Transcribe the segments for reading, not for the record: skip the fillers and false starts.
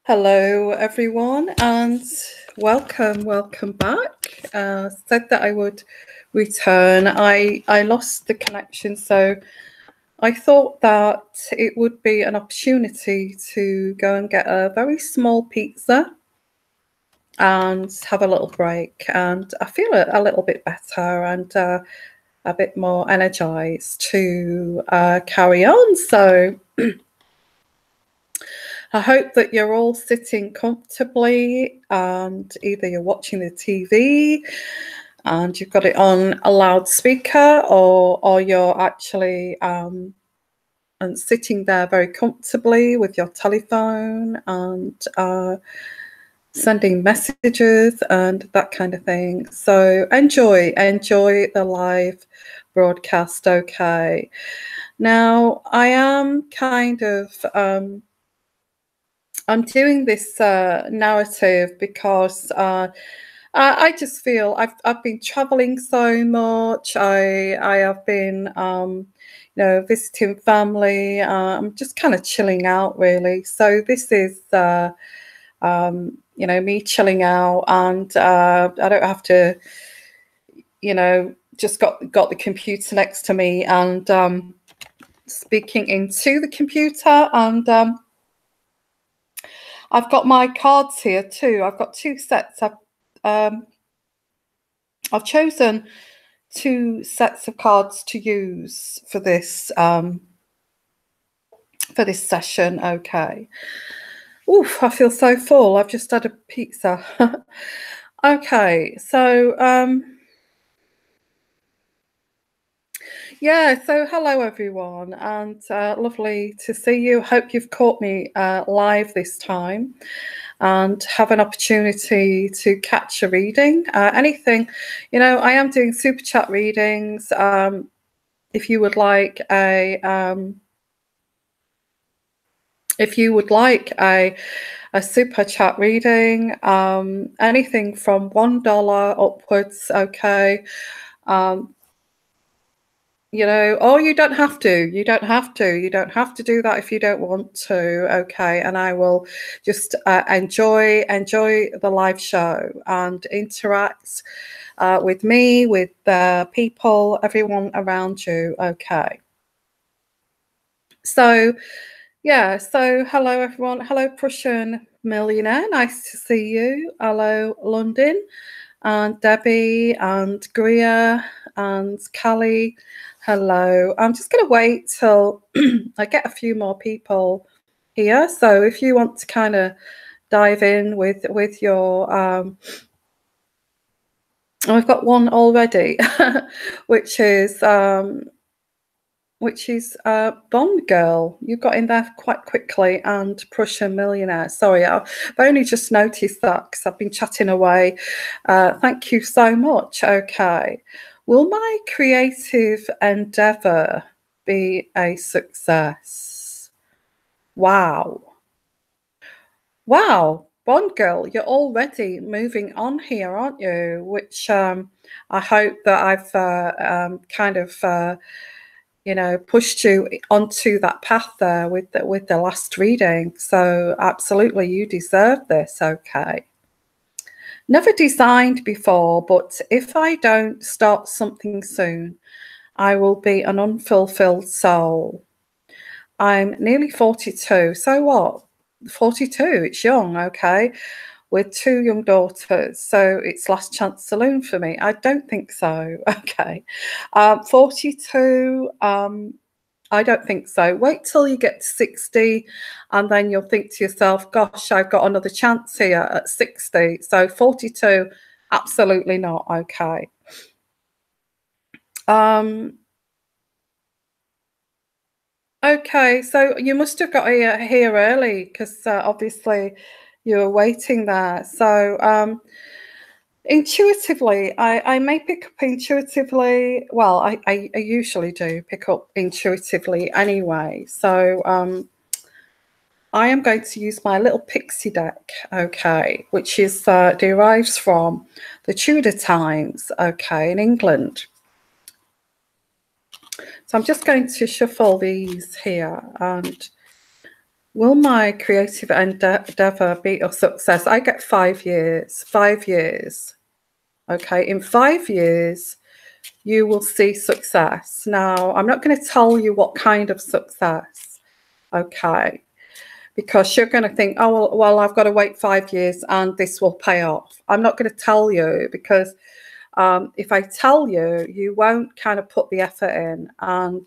Hello, everyone, and welcome back. Said that I would return. I lost the connection, so I thought that it would be an opportunity to go and get a very small pizza and have a little break. And I feel a little bit better and a bit more energized to carry on. So I hope that you're all sitting comfortably and either you're watching the TV and you've got it on a loudspeaker or you're actually and sitting there very comfortably with your telephone and sending messages and that kind of thing. So enjoy the live broadcast, okay? Now, I am kind of I'm doing this narrative because I just feel I've been traveling so much. I have been visiting family. I'm just kind of chilling out really. So this is me chilling out, and I don't have to just got the computer next to me and speaking into the computer and. I've got my cards here too. I've got two sets. I've chosen two sets of cards to use for this session. Okay. Oof, I feel so full. I've just had a pizza. Okay, so yeah, so hello everyone, and lovely to see you. Hope you've caught me live this time and have an opportunity to catch a reading. Anything, I am doing super chat readings. If you would like a super chat reading, anything from $1 upwards, okay. Or you don't have to. You don't have to do that if you don't want to. Okay, and I will just enjoy the live show and interact with me, with the people, everyone around you. Okay. So, yeah. So, hello everyone. Hello, Prussian Millionaire. Nice to see you. Hello, London, and Debbie, and Gria, and Callie. Hello. I'm just going to wait till I get a few more people here. So if you want to kind of dive in with your I've got one already, which is Bond Girl. You got in there quite quickly, and Prussian Millionaire. Sorry, I've only just noticed that because I've been chatting away. Thank you so much. Okay. Will my creative endeavor be a success? Wow. Wow. Bond Girl, you're already moving on here, aren't you? Which I hope that I've kind of pushed you onto that path there with the last reading. So absolutely, you deserve this. Okay. Never designed before, but if I don't start something soon, I will be an unfulfilled soul. I'm nearly 42. So what? 42, it's young, okay, with two young daughters. So it's last chance saloon for me. I don't think so. Okay. 42, I don't think so. Wait till you get to 60 and then you'll think to yourself, gosh, I've got another chance here at 60. So 42, absolutely not. Okay. Okay, so you must have got here early because obviously you were waiting there. So intuitively, I may pick up intuitively. Well, I usually do pick up intuitively anyway. So I am going to use my little pixie deck, okay, which is derives from the Tudor times, okay, in England. So I'm just going to shuffle these here and Will my creative endeavor be a success? I get 5 years. 5 years. Okay, in 5 years, you will see success. Now, I'm not going to tell you what kind of success, okay, because you're going to think, oh, well, I've got to wait 5 years and this will pay off. I'm not going to tell you because if I tell you, you won't kind of put the effort in. And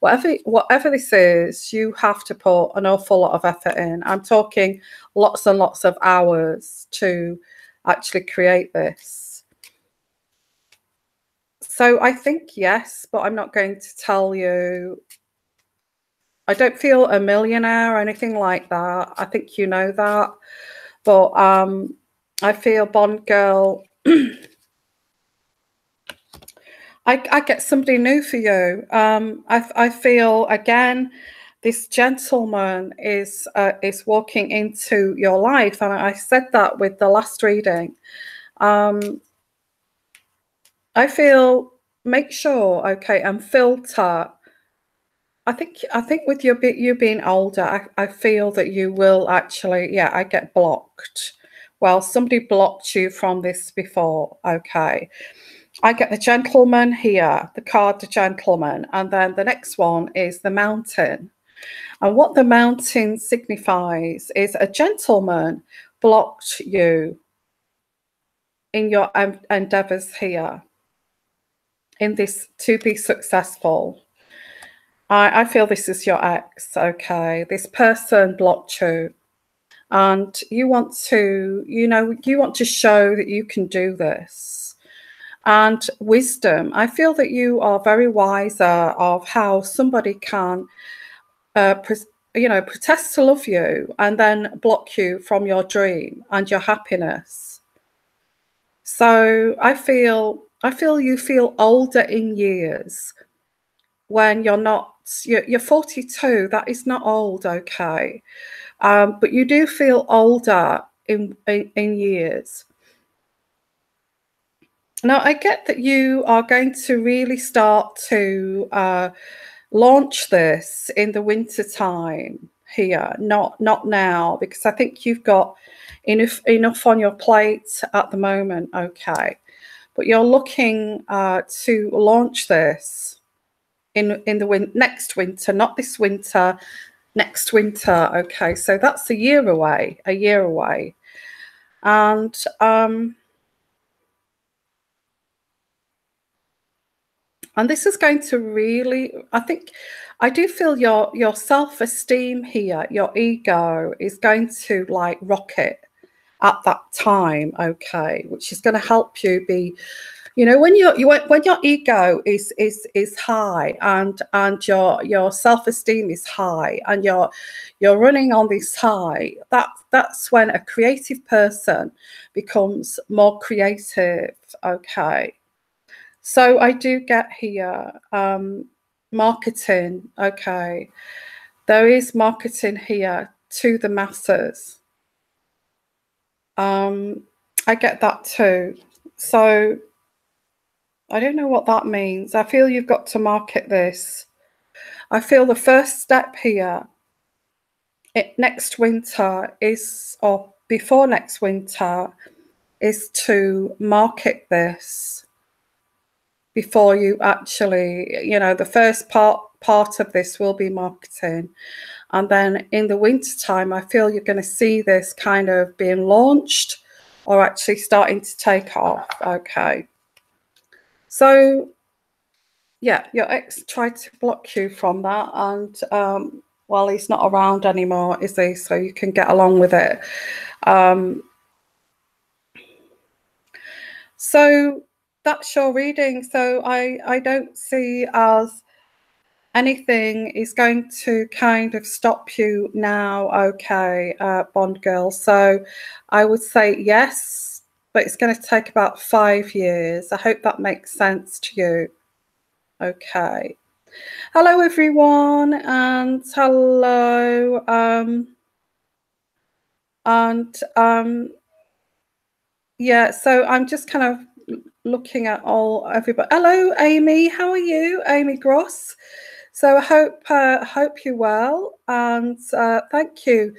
whatever this is, you have to put an awful lot of effort in. I'm talking lots and lots of hours to actually create this. So I think yes, but I'm not going to tell you. I don't feel a millionaire or anything like that. I think you know that. But I feel, Bond girl, I get somebody new for you. I feel, again, this gentleman is walking into your life. And I said that with the last reading. I feel, make sure, okay, and filter. I think with you being older, I feel that you will actually, yeah, I get blocked. Well, somebody blocked you from this before, okay. I get the gentleman here, the card, the gentleman, and then the next one is the mountain. And what the mountain signifies is a gentleman blocked you in your endeavors here, in this to be successful. I feel this is your ex, okay? This person blocked you. And you want to, you want to show that you can do this. And wisdom, I feel that you are very wiser of how somebody can, protest to love you and then block you from your dream and your happiness. So I feel you feel older in years when you're not. You're 42. That is not old, okay? But you do feel older in years. Now, I get that you are going to really start to launch this in the winter time here, not now, because I think you've got enough on your plate at the moment, okay? But you're looking to launch this in the next winter, not this winter, next winter, okay? So that's a year away, and this is going to really, I do feel your self-esteem here, your ego is going to like rocket at that time, okay, which is going to help you be, when your ego is high and your self-esteem is high and you're running on this high, that's when a creative person becomes more creative, okay. So I do get here marketing, okay. There is marketing here to the masses. I get that too. So I don't know what that means. I feel you've got to market this. I feel the first step here next winter is, or before next winter, is to market this before you actually, the first part of this will be marketing. And then in the winter time, I feel you're going to see this kind of being launched or actually starting to take off, okay. So, yeah, your ex tried to block you from that, and well, he's not around anymore, is he? So you can get along with it. So that's your reading. So I don't see as anything is going to kind of stop you now, okay, Bond girl. So I would say yes, but it's going to take about 5 years. I hope that makes sense to you. Okay. Hello, everyone, and hello, yeah, so I'm just kind of looking at everybody. Hello, Amy, how are you? Amy Gross. So I hope you're well, and thank you.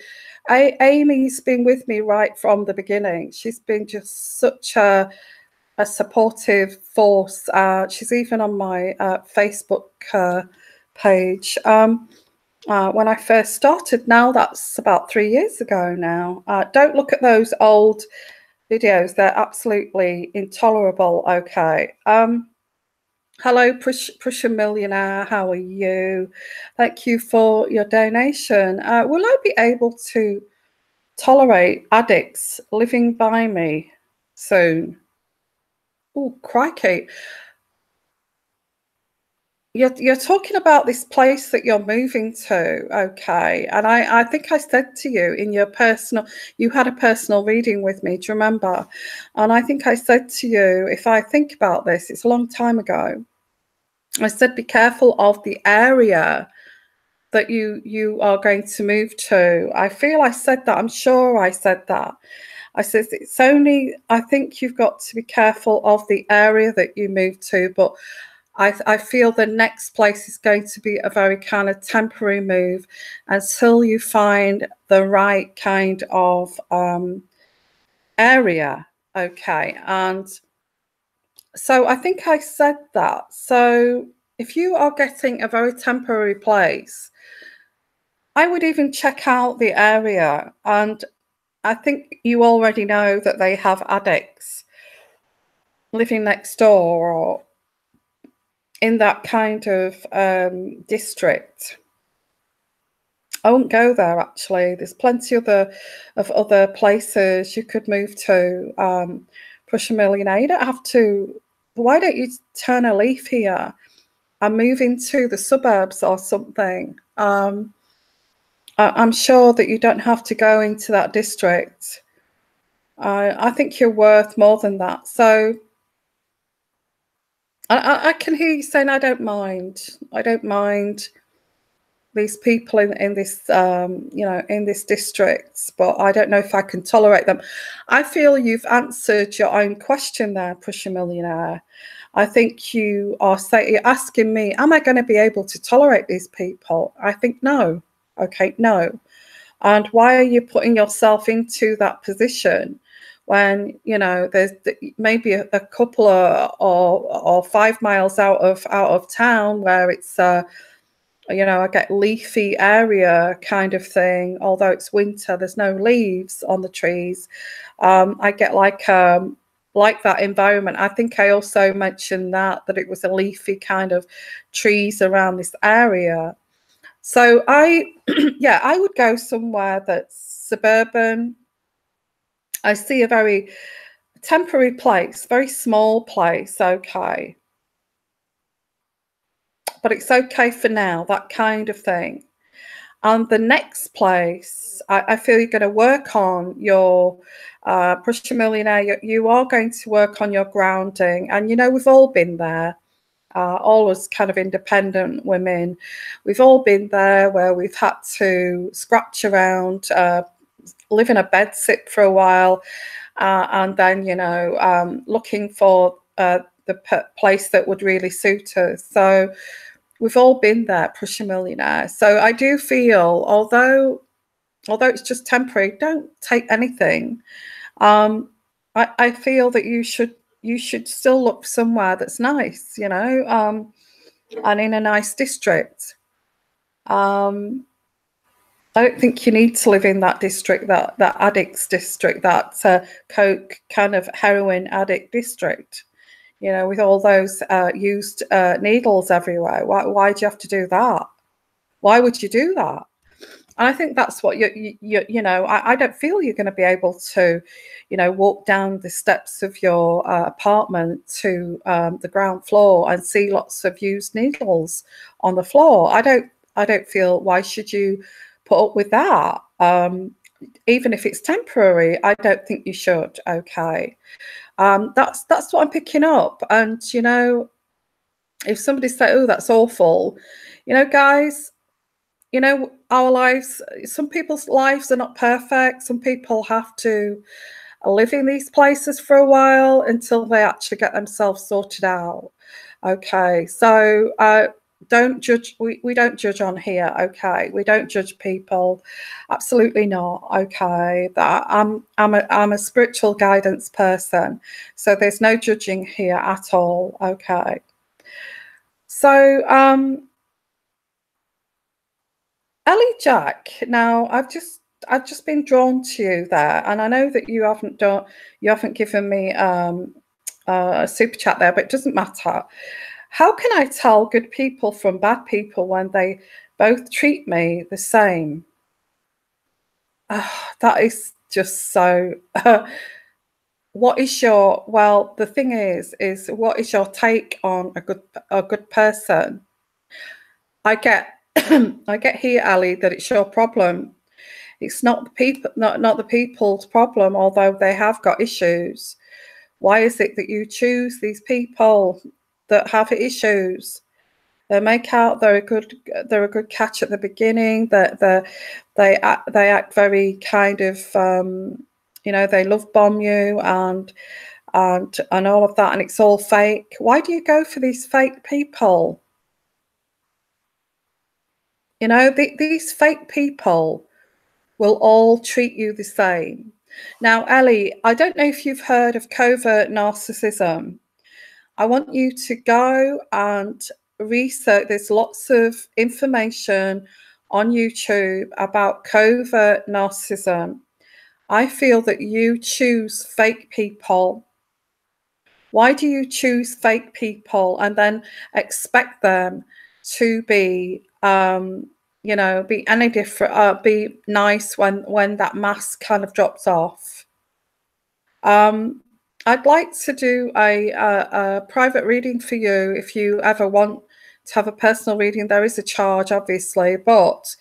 Amy's been with me right from the beginning. She's been just such a supportive force. She's even on my Facebook page. When I first started, now that's about 3 years ago now. Don't look at those old videos. They're absolutely intolerable. Okay. Hello, Prussian Millionaire. How are you? Thank you for your donation. Will I be able to tolerate addicts living by me soon? Oh, crikey. You're talking about this place that you're moving to, okay? And I think I said to you in your personal, you had a personal reading with me, do you remember? And I think I said to you, if I think about this, it's a long time ago. I said, be careful of the area that you are going to move to. I feel I said that. I'm sure I said that. I said it's only, I think you've got to be careful of the area that you move to, but I feel the next place is going to be a very kind of temporary move until you find the right kind of area. Okay. And so I think I said that. So if you are getting a very temporary place, I would even check out the area. And I think you already know that they have addicts living next door or in that kind of district. I won't go there actually. There's plenty of other places you could move to. Push a millionaire. You don't have to. Why don't you turn a leaf here and move into the suburbs or something? I'm sure that you don't have to go into that district. I think you're worth more than that. So I can hear you saying, I don't mind. I don't mind these people in this, in this district, but I don't know if I can tolerate them. I feel you've answered your own question there, Push a Millionaire. I think you're asking me, am I going to be able to tolerate these people? I think no. Okay, no. And why are you putting yourself into that position when there's maybe a couple or 5 miles out of town where it's I get leafy area kind of thing. Although it's winter, there's no leaves on the trees. I get like that environment. I think I also mentioned that it was a leafy kind of trees around this area. So I would go somewhere that's suburban. I see a very temporary place, very small place, okay. But it's okay for now, that kind of thing. And the next place, I feel you're going to work on your, Push a Millionaire, you are going to work on your grounding. And, we've all been there. All as kind of independent women, we've all been there where we've had to scratch around, live in a bed sit for a while, and then looking for the place that would really suit us. So we've all been there, Push a Millionaire. So I do feel, although it's just temporary, don't take anything. I feel that you should still look somewhere that's nice, and in a nice district. I don't think you need to live in that district, that addicts district, that coke kind of heroin addict district, with all those used needles everywhere. Why do you have to do that? Why would you do that? And I think that's what I don't feel you're going to be able to, walk down the steps of your apartment to the ground floor and see lots of used needles on the floor. I don't feel, why should you put up with that? Even if it's temporary, I don't think you should. Okay. That's what I'm picking up. And, if somebody say, oh, that's awful, guys, our lives, some people's lives are not perfect. Some people have to live in these places for a while until they actually get themselves sorted out. Okay, so don't judge. We don't judge on here, okay? We don't judge people, absolutely not, okay? That I'm a spiritual guidance person, so there's no judging here at all, okay? So Ellie Jack, now I've just been drawn to you there, and I know that you haven't given me a super chat there, but it doesn't matter. How can I tell good people from bad people when they both treat me the same? That is just so. What is your, well, the thing is what is your take on a good person? I get I get here, Ali, that it's your problem. It's not the people, not the people's problem, although they have got issues. Why is it that you choose these people that have issues? They make out they're a good catch at the beginning. That they act very kind of they love bomb you and all of that, and it's all fake. Why do you go for these fake people? You know, these fake people will all treat you the same. Now, Ellie, I don't know if you've heard of covert narcissism. I want you to go and research. There's lots of information on YouTube about covert narcissism. I feel that you choose fake people. Why do you choose fake people and then expect them to be, be any different, be nice when that mask kind of drops off? I'd like to do a private reading for you if you ever want to have a personal reading. There is a charge, obviously, but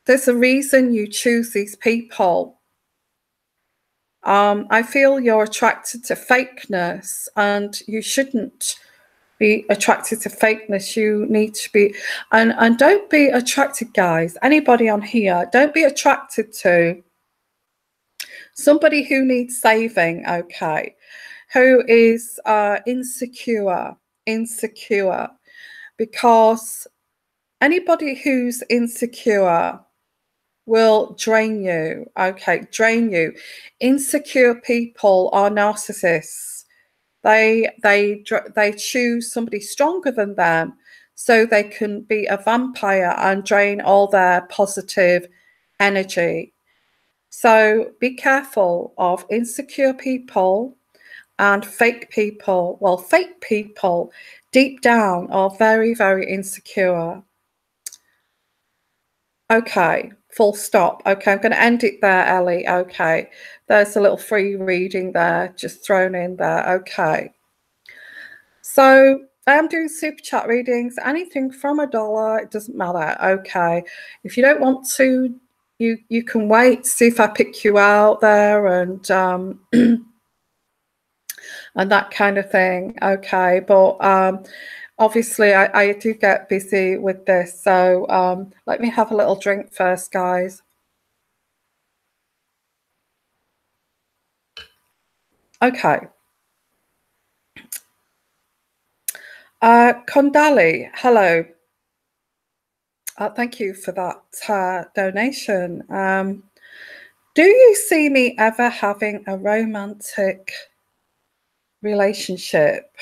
there's a reason you choose these people. I feel you're attracted to fakeness, and you shouldn't be attracted to fakeness. You need to be, and don't be attracted, guys. Anybody on here, don't be attracted to somebody who needs saving, okay, who is insecure, because anybody who's insecure will drain you, okay, drain you. Insecure people are narcissists. They choose somebody stronger than them so they can be a vampire and drain all their positive energy. So be careful of insecure people and fake people. Well, fake people deep down are very, very insecure. Okay, full stop. Okay, I'm going to end it there, Ellie. Okay, there's a little free reading there just thrown in there. Okay, so I am doing super chat readings, anything from $1, it doesn't matter. Okay, if you don't want to, you can wait, see if I pick you out there and and that kind of thing. Okay, but obviously I do get busy with this, so let me have a little drink first, guys. Okay. Kondali, hello. Thank you for that donation. Do you see me ever having a romantic relationship?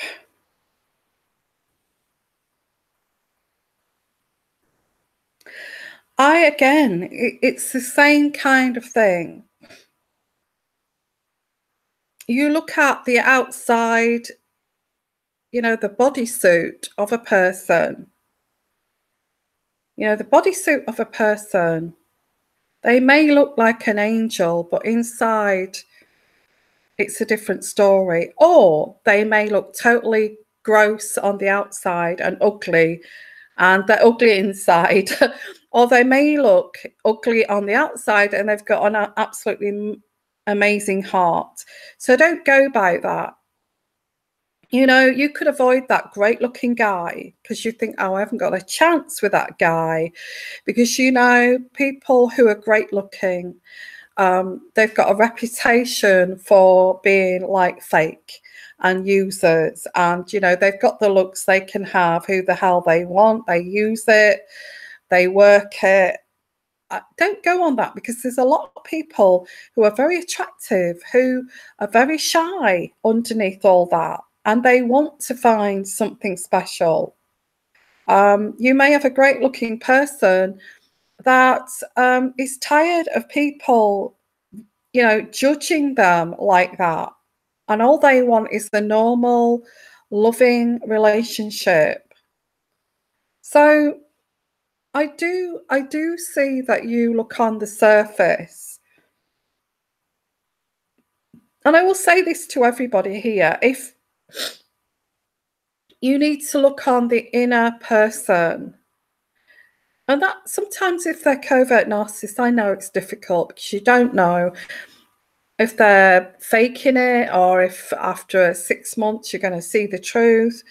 Again, it's the same kind of thing. You look at the outside, you know, the bodysuit of a person. You know, the bodysuit of a person, they may look like an angel, but inside it's a different story. Or they may look totally gross on the outside and ugly, and they're ugly inside. Or they may look ugly on the outside and they've got an absolutely amazing heart. So don't go by that. You know, you could avoid that great looking guy because you think, oh, I haven't got a chance with that guy. Because, you know, people who are great looking, they've got a reputation for being like fake. and users, and you know, they've got the looks, they can have who the hell they want, they use it, they work it. Don't go on that, because there's a lot of people who are very attractive who are very shy underneath all that, and they want to find something special. You may have a great looking person that is tired of people, you know, judging them like that, and all they want is the normal, loving relationship. So I do see that you look on the surface. And I will say this to everybody here: if you need to look on the inner person, and that sometimes if they're covert narcissists, I know it's difficult because you don't know if they're faking it or if after 6 months you're going to see the truth.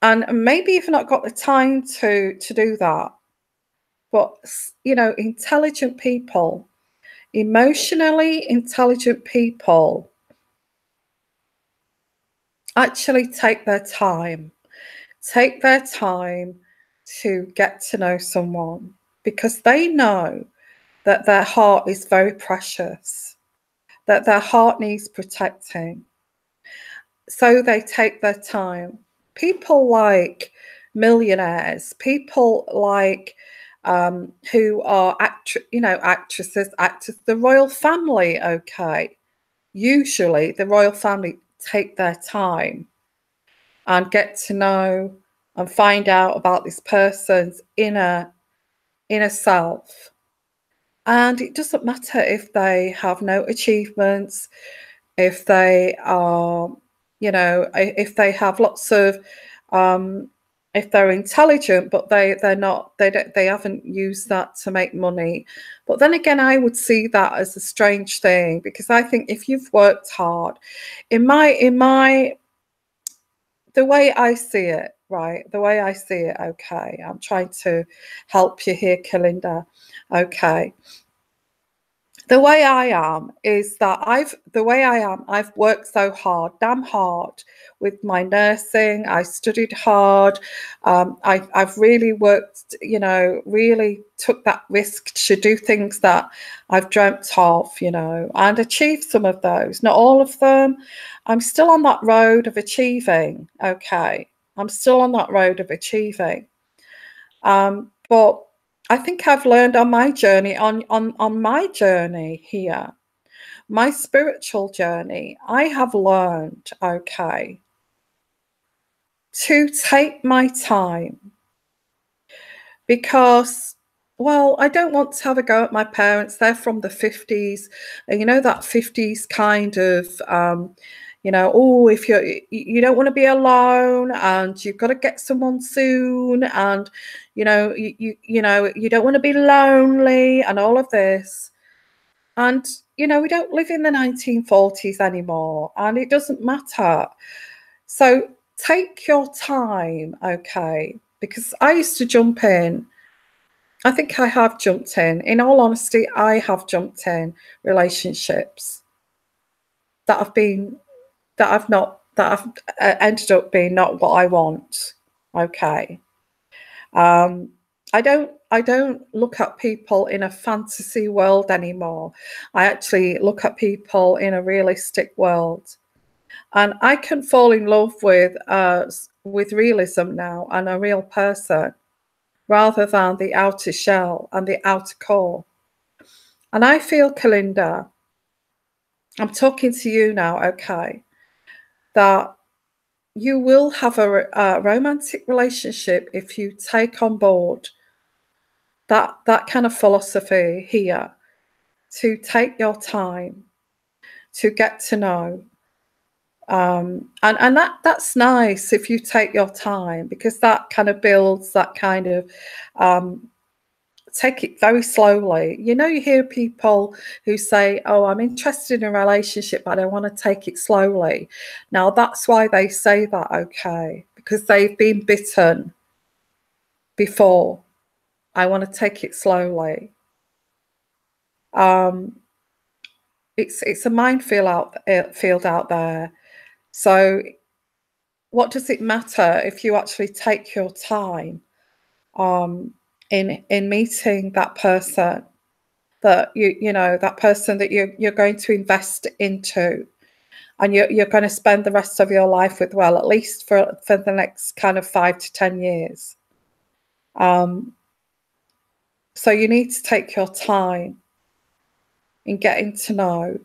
And maybe you've not got the time to do that. But, you know, intelligent people, emotionally intelligent people actually take their time to get to know someone, because they know that their heart is very precious, that their heart needs protecting. So they take their time. People like millionaires, people like who are actresses, actors, the royal family, okay. Usually the royal family take their time and get to know and find out about this person's inner self. And it doesn't matter if they have no achievements, if they are, you know, if they have lots of, if they're intelligent, but they haven't used that to make money. But then again, I would see that as a strange thing, because I think if you've worked hard, in my the way I see it, right? The way I see it, okay. I'm trying to help you here, Kalinda. Okay. The way I am is that I've worked so hard, damn hard, with my nursing. I studied hard. I've really worked, you know, really took that risk to do things that I've dreamt of, you know, and achieved some of those. Not all of them. I'm still on that road of achieving. Okay. I'm still on that road of achieving. But I think I've learned on my journey, on my journey here, my spiritual journey, I have learned, okay, to take my time, because, well, I don't want to have a go at my parents. They're from the 50s, and you know, that 50s kind of, you know, oh, if you don't want to be alone, and you've got to get someone soon, and you know, you know, you don't want to be lonely, and all of this. And you know, we don't live in the 1940s anymore, and it doesn't matter. So take your time, okay? Because I used to jump in. I think I have jumped in. In all honesty, I have jumped in relationships that have ended up being not what I want. Okay. I don't look at people in a fantasy world anymore. I actually look at people in a realistic world. And I can fall in love with realism now, and a real person, rather than the outer shell and the outer core. And I feel, Kalinda, I'm talking to you now, okay, that you will have a romantic relationship if you take on board that kind of philosophy here, to take your time to get to know. And that's nice if you take your time, because that kind of builds that kind of take it very slowly. You know, you hear people who say, oh, I'm interested in a relationship, but I want to take it slowly. Now, that's why they say that, okay, because they've been bitten before. I want to take it slowly. it's a field out there. So what does it matter if you actually take your time in meeting that person, that that person that you're going to invest into, and you're going to spend the rest of your life with, well, at least for the next kind of 5 to 10 years. So you need to take your time in getting to know,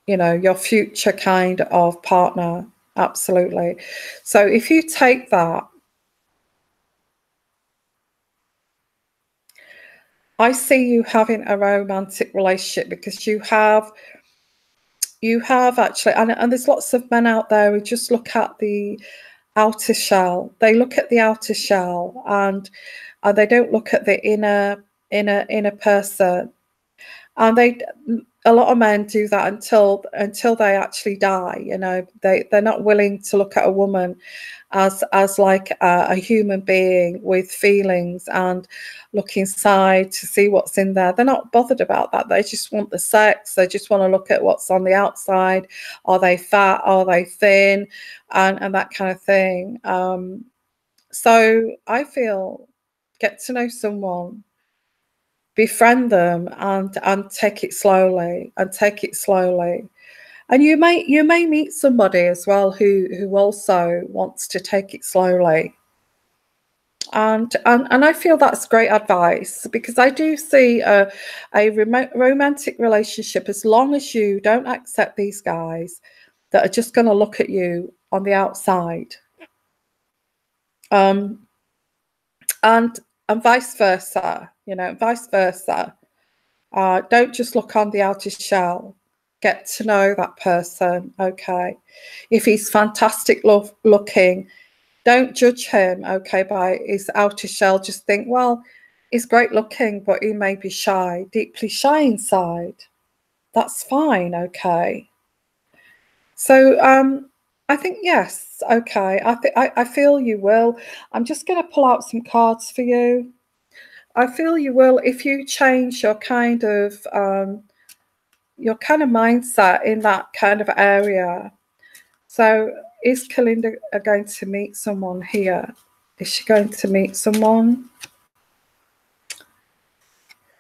your future kind of partner. Absolutely. So if you take that, I see you having a romantic relationship, because you have actually, and there's lots of men out there who just look at the outer shell. They look at the outer shell, and they don't look at the inner person. And a lot of men do that until they actually die. They're not willing to look at a woman as like a human being with feelings and look inside to see what's in there. They're not bothered about that. They just want the sex. They just want to look at what's on the outside. Are they fat? Are they thin? And that kind of thing. So I feel, get to know someone, befriend them, and take it slowly, and you may meet somebody as well who also wants to take it slowly. And I feel that's great advice, because I do see a romantic relationship, as long as you don't accept these guys that are just going to look at you on the outside, and vice versa, don't just look on the outer shell. Get to know that person, okay? If he's fantastic looking, don't judge him, okay, by his outer shell. Just think, well, he's great looking, but he may be shy, deeply shy inside. That's fine, okay? So I think, yes, okay. I feel you will. I'm just going to pull out some cards for you. I feel you will, if you change your kind of mindset in that kind of area. So is Kalinda going to meet someone here? Is she going to meet someone?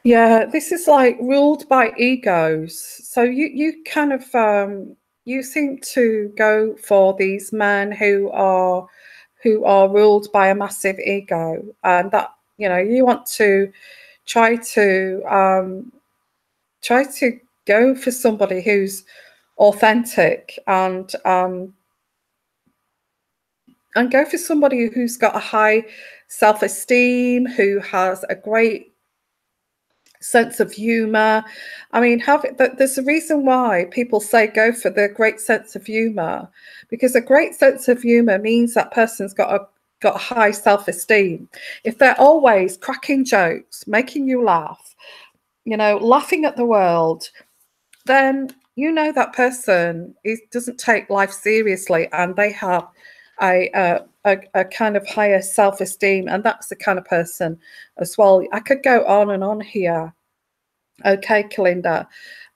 Yeah, this is like ruled by egos. So you kind of you seem to go for these men who are ruled by a massive ego, and that you want to try to go for somebody who's authentic, and go for somebody who's got a high self-esteem, who has a great sense of humor. I mean, there's a reason why people say go for the great sense of humor, because a great sense of humor means that person's got a high self-esteem. If they're always cracking jokes, making you laugh, laughing at the world, then that person doesn't take life seriously, and they have a kind of higher self-esteem, and that's the kind of person as well. I could go on and on here. Okay, Kalinda.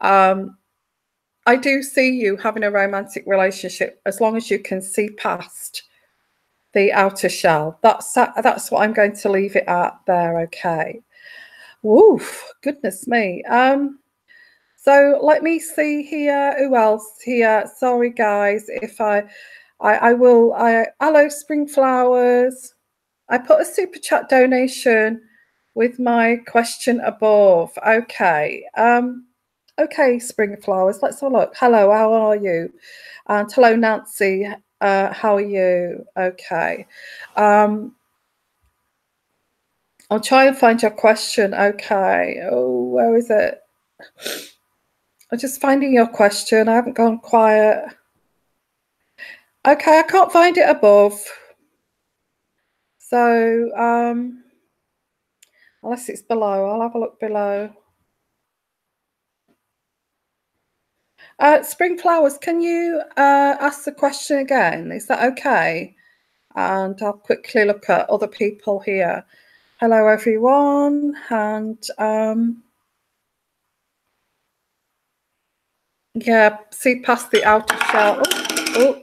I do see you having a romantic relationship, as long as you can see past the outer shell. That's what I'm going to leave it at there. Okay. Woof, goodness me. So let me see here. Who else here? Sorry, guys, if I will. Hello, Spring Flowers. I put a super chat donation with my question above. Okay. Okay, Spring Flowers. Let's have a look. Hello, how are you? And hello, Nancy. How are you? Okay. I'll try and find your question. Okay. Oh, where is it? I'm just finding your question. I haven't gone quiet. Okay, I can't find it above. So, unless it's below, I'll have a look below. Spring Flowers, can you ask the question again? Is that okay? And I'll quickly look at other people here. Hello, everyone. And Yeah, see past the outer shell.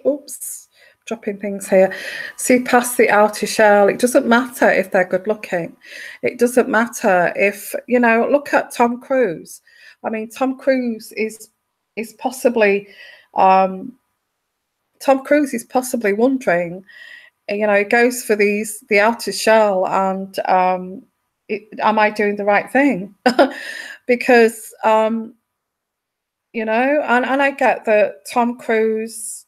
Oops, dropping things here. See past the outer shell. It doesn't matter if they're good looking. It doesn't matter if, you know, look at Tom Cruise. I mean, Tom Cruise is possibly Tom Cruise is possibly wondering, you know, he goes for the outer shell, and am I doing the right thing? Because you know, and I get that Tom Cruise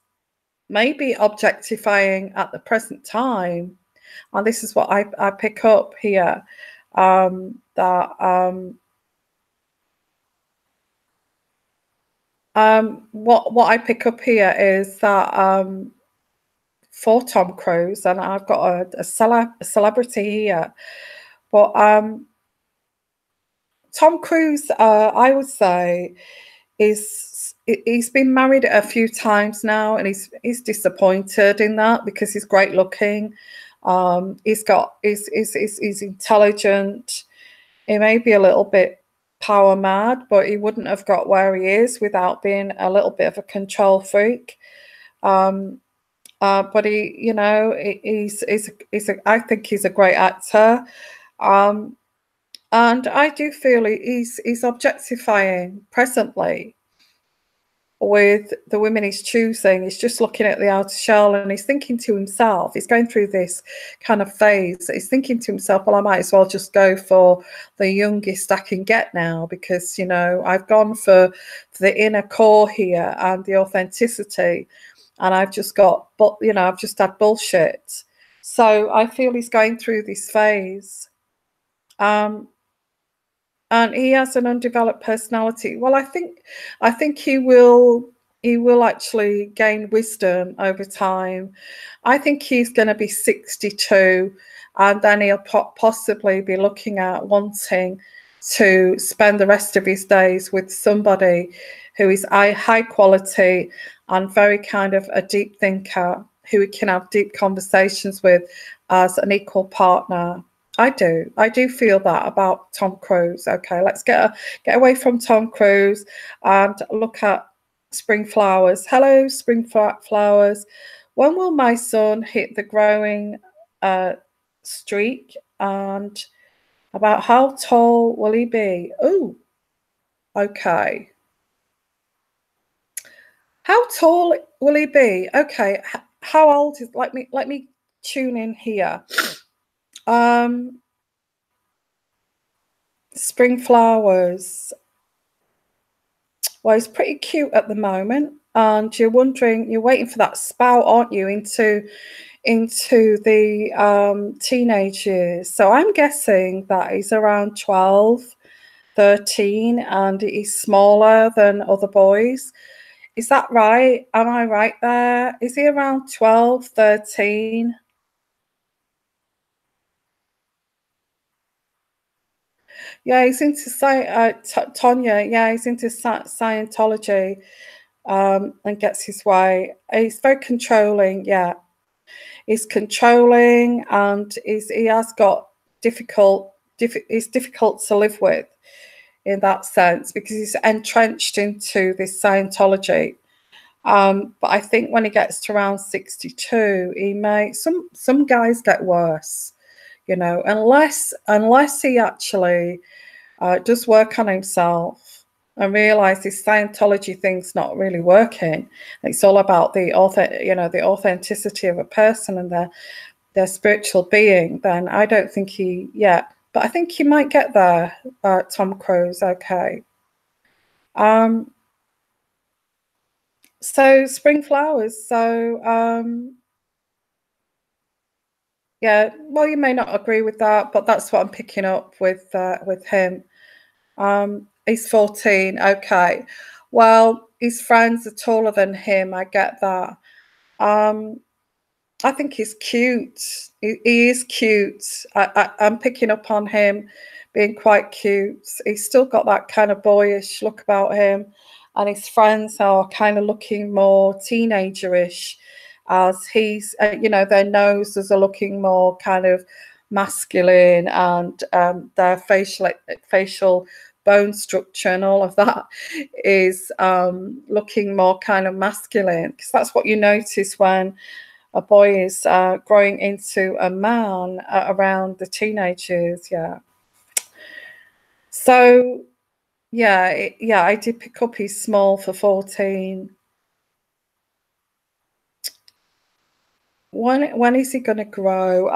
may be objectifying at the present time, and this is what I pick up here, that what I pick up here is that for Tom Cruise, and I've got a celebrity here, but Tom Cruise, I would say, he's been married a few times now, and he's disappointed in that, because he's great looking. He's intelligent. He may be a little bit power mad, but he wouldn't have got where he is without being a little bit of a control freak. But he, you know, I think he's a great actor. And I do feel he's objectifying presently with the women he's choosing. He's just looking at the outer shell, and he's thinking to himself, he's going through this kind of phase. He's thinking to himself, well, I might as well just go for the youngest I can get now, because, you know, I've gone for the inner core here and the authenticity, and I've just got, but you know, I've just had bullshit. So I feel he's going through this phase. And he has an undeveloped personality. Well, I think he will actually gain wisdom over time. I think he's going to be 62, and then he'll possibly be looking at wanting to spend the rest of his days with somebody who is high quality and very kind of a deep thinker, who he can have deep conversations with as an equal partner. I do feel that about Tom Cruise. Okay, let's get away from Tom Cruise and look at spring flowers. Hello, spring flowers. When will my son hit the growing streak, and about how tall will he be? Oh, okay. How tall will he be? Okay, how old is? Let me tune in here. Spring flowers. Well, he's pretty cute at the moment, and you're waiting for that spout, aren't you, into the teenage years. So I'm guessing that he's around 12, 13, and he's smaller than other boys. Is that right? Am I right there? Is he around 12, 13? Yeah, he's into Tonya. Yeah, he's into Scientology, and gets his way. He's very controlling. Yeah, he's controlling, and he has got he's difficult to live with in that sense, because he's entrenched into this Scientology. But I think when he gets to around 62, he may. Some guys get worse, you know, unless he actually does work on himself and realize this Scientology thing's not really working. It's all about the authenticity of a person and their spiritual being. Then I don't think but I think he might get there, Tom Cruise. Okay. So spring flowers. So yeah. Well, you may not agree with that, but that's what I'm picking up with him. He's 14. Okay. Well, his friends are taller than him. I get that. I think he's cute. He is cute. I'm picking up on him being quite cute. He's still got that kind of boyish look about him, and his friends are kind of looking more teenagerish, as he's, their noses are looking more kind of masculine, and their facial bone structure and all of that is looking more kind of masculine, because that's what you notice when a boy is growing into a man around the teenage years. Yeah. So yeah, yeah, I did pick up he's small for 14. When is he going to grow?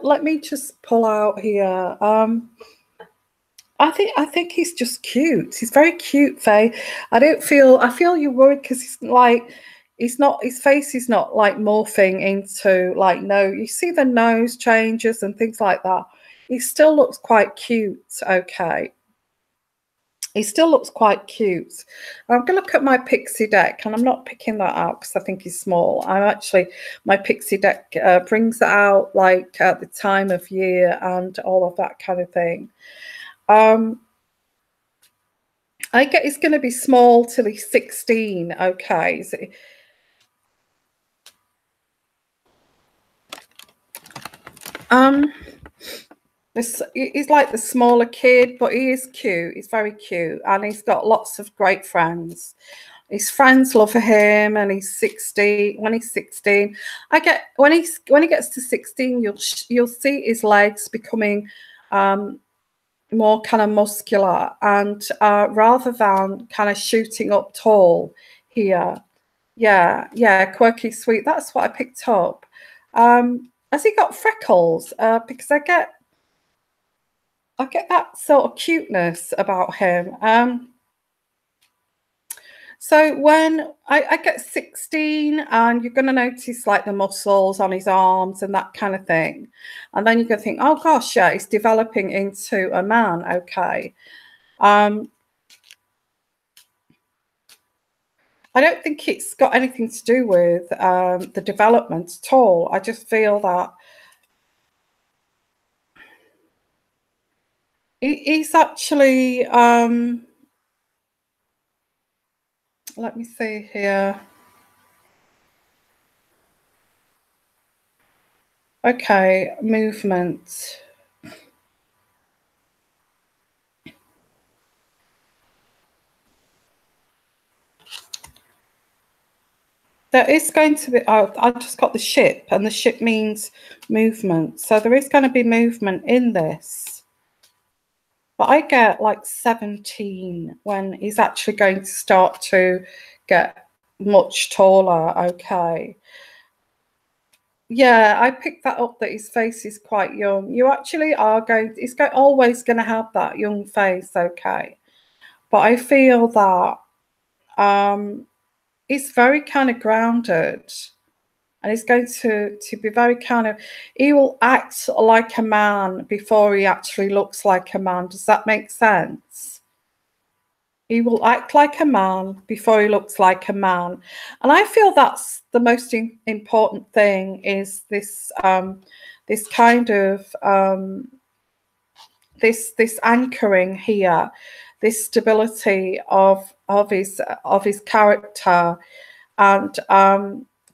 Let me just pull out here. I think he's just cute. He's very cute, Faye. I feel you're worried because he's not, his face is not like morphing into like, no, you see the nose changes and things like that. He still looks quite cute. Okay. He still looks quite cute. I'm going to look at my pixie deck, and I'm not picking that out because I think he's small. My pixie deck brings it out like at the time of year and all of that kind of thing. I get he's going to be small till he's 16. Okay. So, he's like the smaller kid, but he is cute. He's very cute, and he's got lots of great friends. His friends love him, and he's 16. When he's 16, when he gets to 16, you'll see his legs becoming more kind of muscular, and rather than kind of shooting up tall here. Yeah, quirky, sweet. That's what I picked up. Has he got freckles? Because I get that sort of cuteness about him. So when I get 16, and you're going to notice like the muscles on his arms and that kind of thing. And then you're going to think, oh gosh, yeah, he's developing into a man. Okay. I don't think it's got anything to do with the development at all. I just feel that he's actually, let me see here. Okay, movement. There is going to be, I just got the ship, and the ship means movement. So there is going to be movement in this. But I get like 17 when he's actually going to start to get much taller. Okay. Yeah, I picked that up, that his face is quite young. You actually are going, always going to have that young face. Okay. But I feel that he's very kind of grounded, and he's going to be very kind of, he will act like a man before he actually looks like a man. Does that make sense? He will act like a man before he looks like a man. And I feel that's the most important thing, is this this kind of this anchoring here, this stability of his character. And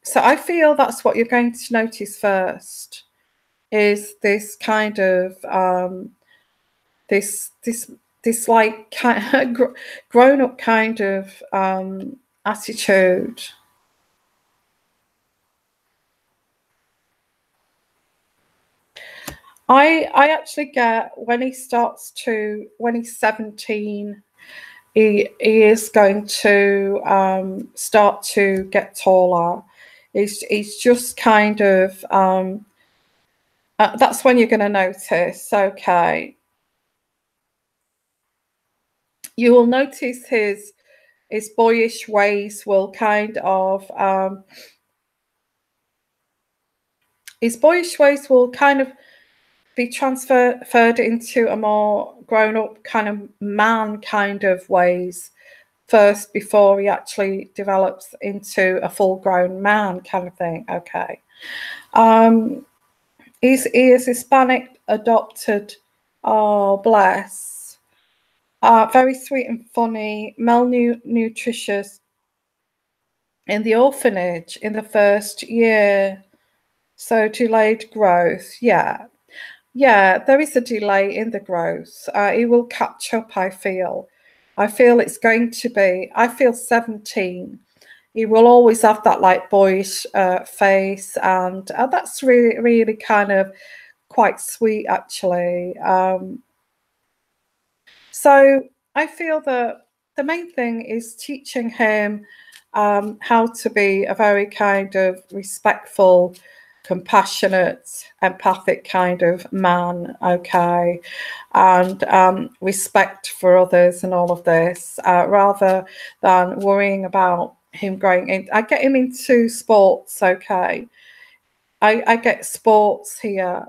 so I feel that's what you're going to notice first, is this kind of this like kind of grown up kind of attitude. I actually get when he's 17, he is going to start to get taller. He's just kind of that's when you're going to notice. Okay, you will notice his boyish ways will kind of his boyish ways will kind of be transferred into a more grown up kind of man kind of ways first, before he actually develops into a full grown man kind of thing. Okay. He is Hispanic adopted. Oh, bless. Very sweet and funny, malnutritious in the orphanage in the first year. So delayed growth. Yeah. Yeah, there is a delay in the growth. It will catch up, I feel. I feel it's going to be, I feel 17. He will always have that like boyish face, and that's really, really kind of quite sweet, actually. So I feel that the main thing is teaching him how to be a very kind of respectful, compassionate, empathic kind of man, okay, and respect for others and all of this, rather than worrying about him going in. I get him into sports, okay. I get sports here.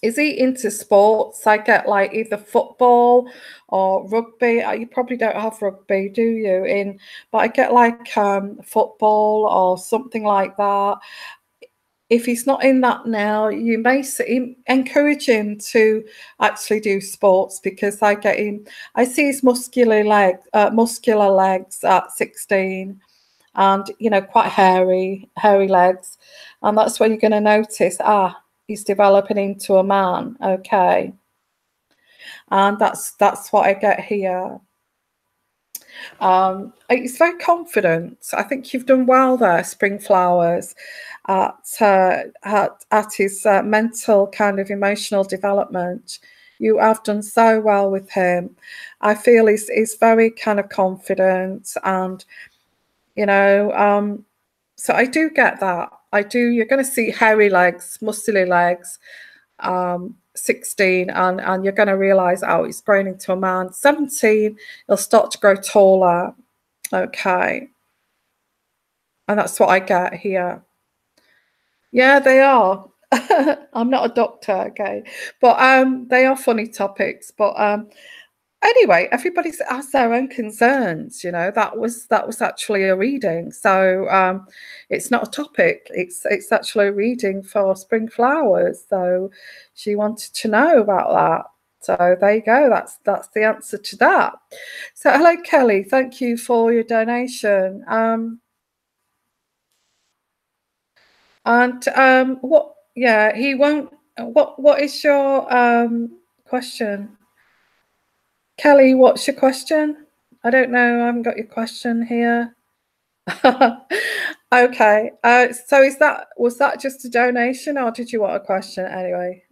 Is he into sports? I get like either football or rugby. You probably don't have rugby, do you? But I get like football or something like that. If he's not in that now, you may encourage him to actually do sports, because I get him. I see his muscular legs at 16, and quite hairy legs, and that's when you're going to notice, he's developing into a man, okay. And that's what I get here. He's very confident. I think you've done well there, Spring Flowers, at his mental kind of emotional development. You have done so well with him. I feel he's very kind of confident, and so I do get that. I do. You're going to see hairy legs, muscly legs, 16, and you're going to realize, he's grown into a man. 17, he'll start to grow taller, okay. And that's what I get here. Yeah, they are. I'm not a doctor, okay, but they are funny topics. But anyway, everybody has their own concerns. That was actually a reading, so it's not a topic. It's actually a reading for Spring Flowers. So she wanted to know about that. So there you go. That's the answer to that. So hello, Kelly. Thank you for your donation. And what? Yeah, he won't. What is your question? Kelly, what's your question? I don't know. I haven't got your question here. Okay. So was that just a donation, or did you want a question anyway?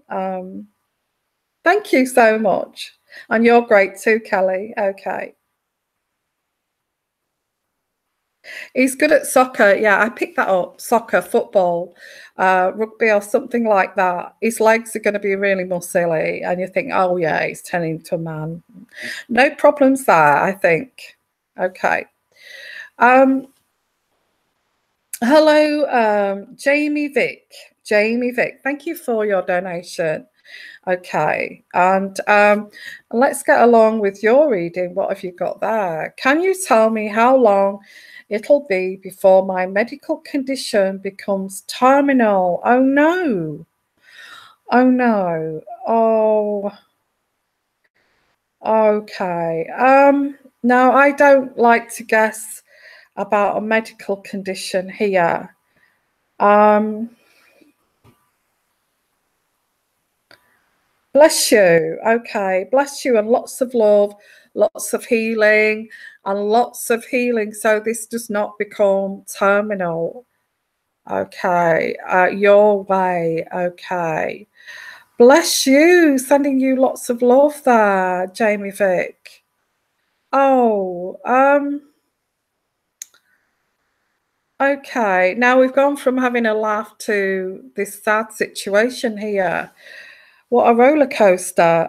Thank you so much. And you're great too, Kelly. Okay. He's good at soccer. Yeah, I picked that up. Soccer, football, rugby, or something like that. His legs are going to be really muscly, and you think, oh yeah, he's turning into a man. No problems there, I think. Okay. Hello, Jamie Vick. Jamie Vick, thank you for your donation. Okay, and let's get along with your reading. What have you got there? Can you tell me how long it'll be before my medical condition becomes terminal? Oh no. Oh no. Oh, okay. Now I don't like to guess about a medical condition here. Bless you. Okay, bless you, and lots of love, lots of healing, and lots of healing, so this does not become terminal. Okay, your way. Okay, bless you. Sending you lots of love there, Jamie Vick. Oh, okay. Now we've gone from having a laugh to this sad situation here. What a roller coaster.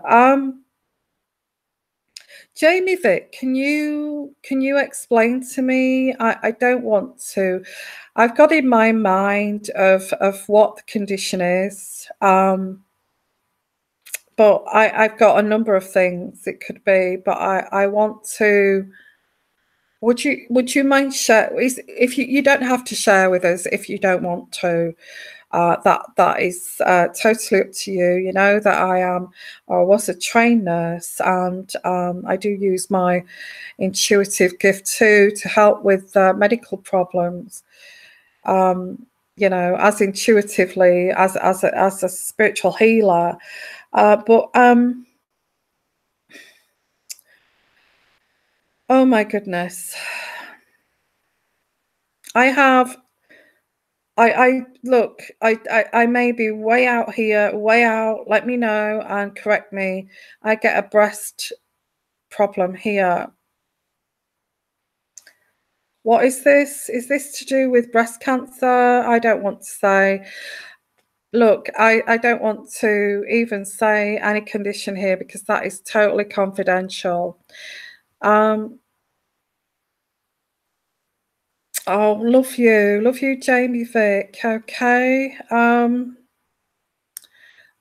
Jamie Vick, can you explain to me? I don't want to. I've got in my mind of what the condition is, but I've got a number of things it could be. But I want to. Would you mind share? If you don't have to share with us if you don't want to. That is totally up to you. You know that I was a trained nurse, and I do use my intuitive gift too to help with medical problems. you know, as intuitively as a spiritual healer. But oh my goodness, I look, I may be way out here, way out. Let me know and correct me. I get a breast problem here. What is this? Is this to do with breast cancer? I don't want to say. Look, I don't want to even say any condition here because that is totally confidential. Oh, love you, Jamie Vick. Okay. I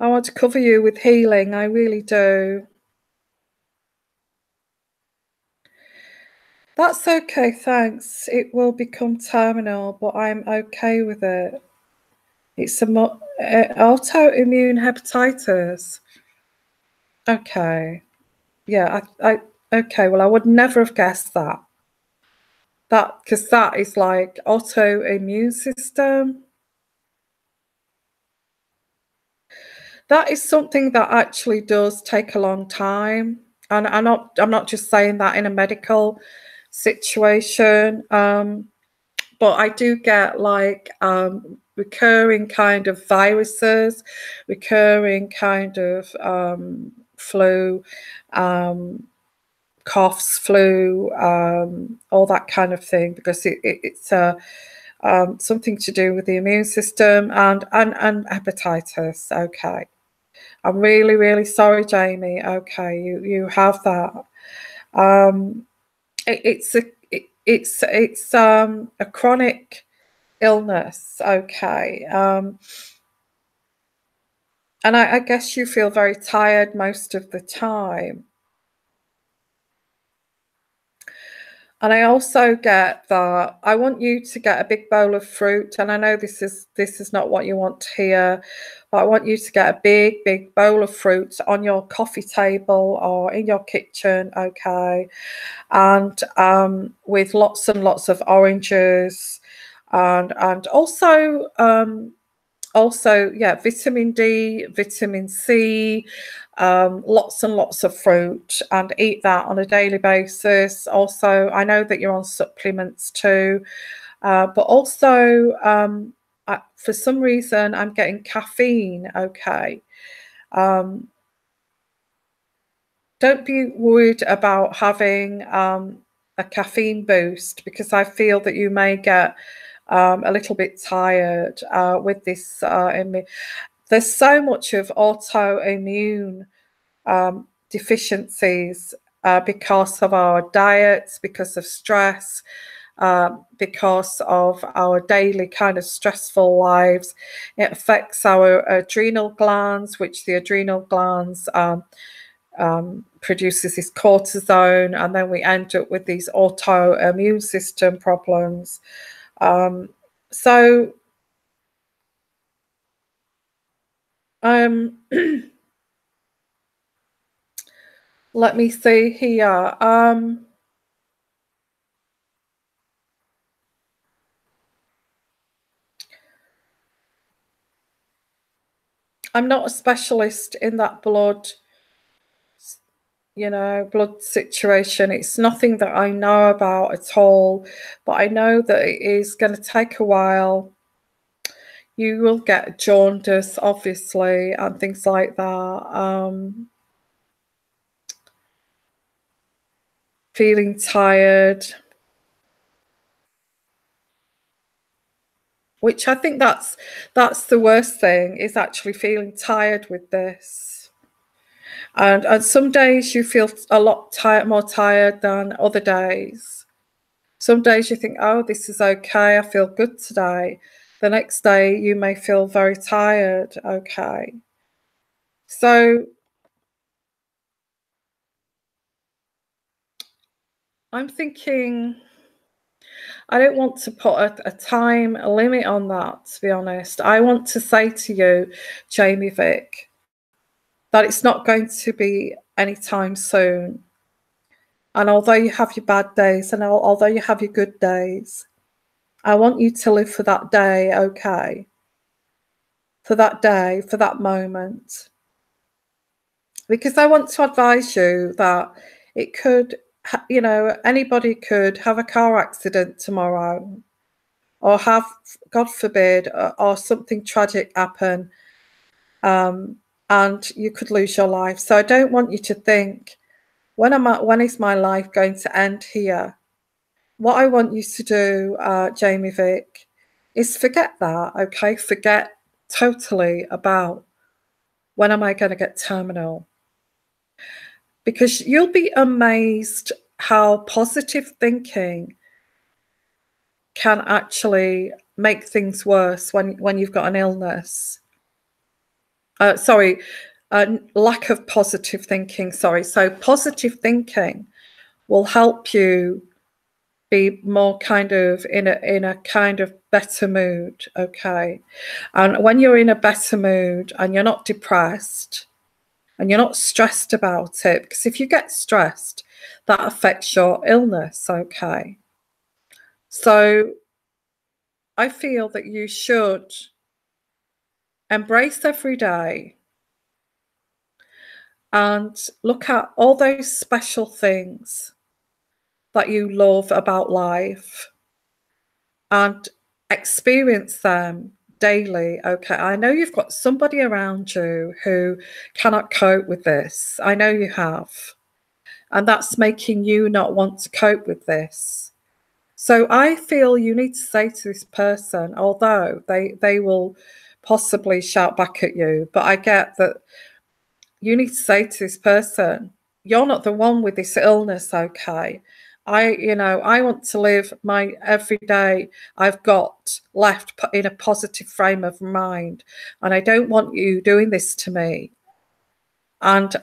want to cover you with healing. I really do. That's okay, thanks. It will become terminal, but I'm okay with it. It's autoimmune hepatitis. Okay. Yeah, okay, well, I would never have guessed that. Because that is like autoimmune system. That is something that actually does take a long time. And I'm not just saying that in a medical situation. But I do get like recurring kind of viruses, recurring kind of flu, coughs, flu, all that kind of thing, because it's something to do with the immune system and hepatitis. Okay, I'm really, really sorry, Jamie. Okay, you have that. It's a chronic illness. Okay, and I guess you feel very tired most of the time. And I also get that I want you to get a big bowl of fruit. And I know this is not what you want to hear, but I want you to get a big bowl of fruit on your coffee table or in your kitchen, okay? And with lots and lots of oranges and also, yeah, vitamin D, vitamin C, lots and lots of fruit, and eat that on a daily basis. Also, I know that you're on supplements too, but also for some reason I'm getting caffeine. Okay. Don't be worried about having a caffeine boost, because I feel that you may get a little bit tired with this. There's so much of autoimmune deficiencies because of our diets, because of stress, because of our daily kind of stressful lives. It affects our adrenal glands, which the adrenal glands produces this cortisone, and then we end up with these autoimmune system problems. So let me see here. I'm not a specialist in that blood, blood situation. It's nothing that I know about at all, but I know that it is going to take a while. You will get jaundice, obviously, and things like that. Feeling tired, which I think that's the worst thing, is actually feeling tired with this. And some days you feel a lot more tired than other days. Some days you think, oh, this is okay, I feel good today. The next day you may feel very tired. Okay. So I'm thinking, I don't want to put a time limit on that, to be honest. I want to say to you, Jamie Vick, that it's not going to be anytime soon. And although you have your bad days and although you have your good days, I want you to live for that day, okay? For that day, for that moment. Because I want to advise you that it could, you know, anybody could have a car accident tomorrow, or have, God forbid, or something tragic happen, and you could lose your life. So I don't want you to think, when is my life going to end here? What I want you to do, Jamie Vick, is forget that, okay? Forget totally about when am I going to get terminal. Because you'll be amazed how positive thinking can actually make things worse when you've got an illness. Lack of positive thinking, sorry. So positive thinking will help you be more kind of in a kind of better mood, okay? And when you're in a better mood and you're not depressed and you're not stressed about it, because if you get stressed, that affects your illness, okay? So I feel that you should embrace every day and look at all those special things that you love about life and experience them daily. Okay, I know you've got somebody around you who cannot cope with this. I know you have. And that's making you not want to cope with this. So I feel you need to say to this person, although they will possibly shout back at you, but I get that you need to say to this person, you're not the one with this illness, okay? I want to live my every day I've got left in a positive frame of mind, and I don't want you doing this to me. And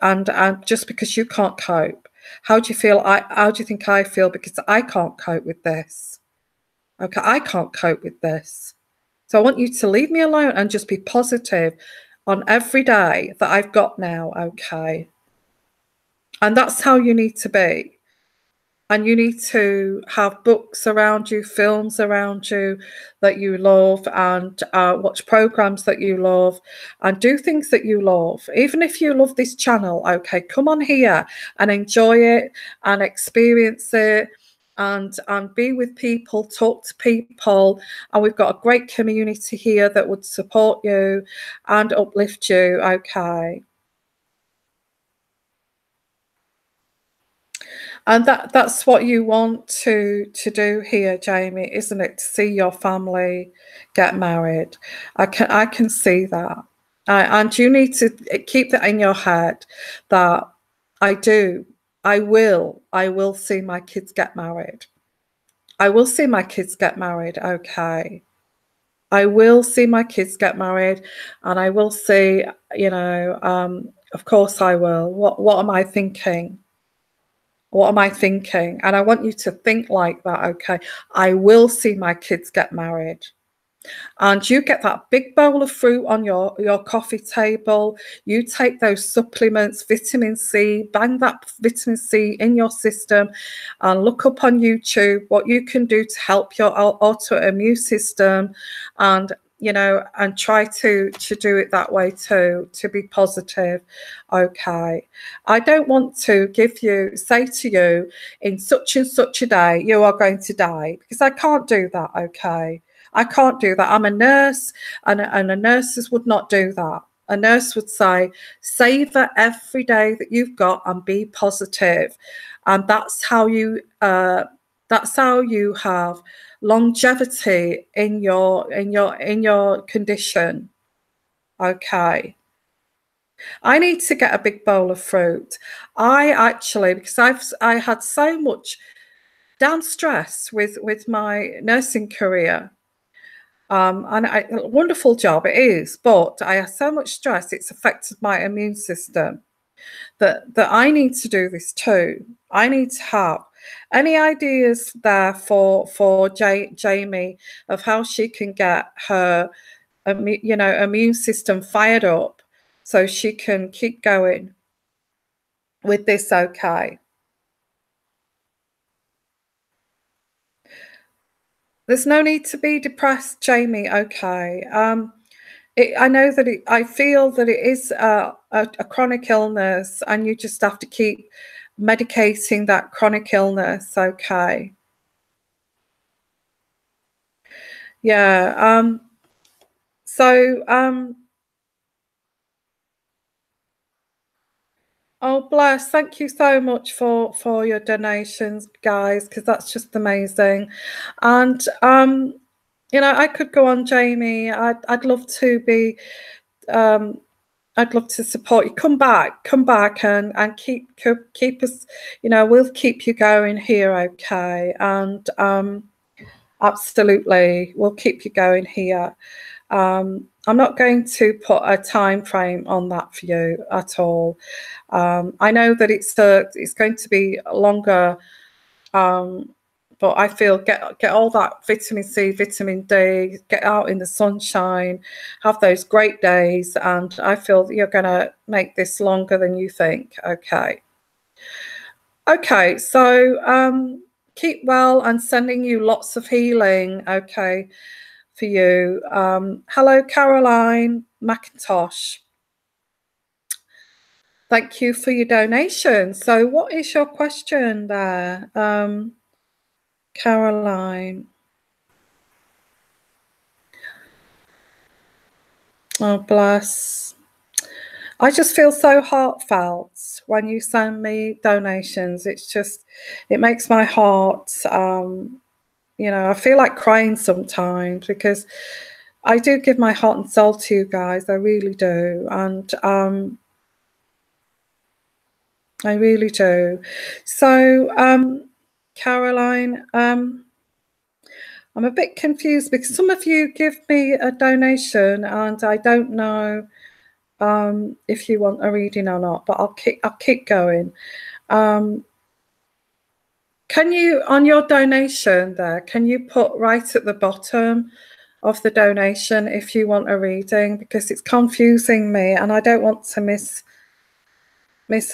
just because you can't cope, how do you feel? How do you think I feel? Because I can't cope with this. Okay, I can't cope with this. So I want you to leave me alone and just be positive on every day that I've got now, okay? And that's how you need to be. And you need to have books around you, films around you that you love, and watch programs that you love, and do things that you love. Even if you love this channel, okay, come on here and enjoy it and experience it, and be with people, talk to people. And we've got a great community here that would support you and uplift you, okay? And that's what you want to do here, Jamie, isn't it? To see your family get married. I can see that. And you need to keep that in your head that I will see my kids get married. I will see my kids get married, okay. I will see my kids get married, and I will see, of course I will. What am I thinking? What am I thinking? And I want you to think like that, okay? I will see my kids get married. And you get that big bowl of fruit on your coffee table. You take those supplements, vitamin C, bang that vitamin C in your system, and look up on YouTube what you can do to help your autoimmune system, and and try to do it that way too, to be positive, okay? I don't want to say to you, in such and such a day, you are going to die, because I can't do that, okay? I can't do that. I'm a nurse, and a nurses would not do that. A nurse would say, savor every day that you've got and be positive. And that's how you have longevity in your condition. Okay. I need to get a big bowl of fruit. I actually, because I had so much down stress with my nursing career. And a wonderful job it is, but I have so much stress, it's affected my immune system, that I need to do this too. I need to have any ideas there for Jamie of how she can get her immune system fired up so she can keep going with this, okay? There's no need to be depressed, Jamie. Okay. I know that I feel that it is a chronic illness, and you just have to keep medicating that chronic illness. Okay. Yeah. So, oh, bless. Thank you so much for your donations, guys, because that's just amazing. And you know, I could go on, Jamie. I'd love to be. I'd love to support you. Come back, and keep us. You know, we'll keep you going here, okay? And absolutely, we'll keep you going here. I'm not going to put a time frame on that for you at all. I know that it's going to be longer, but I feel get all that vitamin C, vitamin D, get out in the sunshine, have those great days, and I feel that you're going to make this longer than you think. Okay. Okay, so keep well, and sending you lots of healing. Okay, for you. Hello, Caroline McIntosh. Thank you for your donation. So what is your question there, Caroline? Oh, bless. I just feel so heartfelt when you send me donations. It makes my heart, you know, I feel like crying sometimes, because I do give my heart and soul to you guys. I really do. And I really do. So, Caroline, I'm a bit confused, because some of you give me a donation and I don't know if you want a reading or not, but I'll keep going. Can you, on your donation there, can you put right at the bottom of the donation if you want a reading, because it's confusing me and I don't want to miss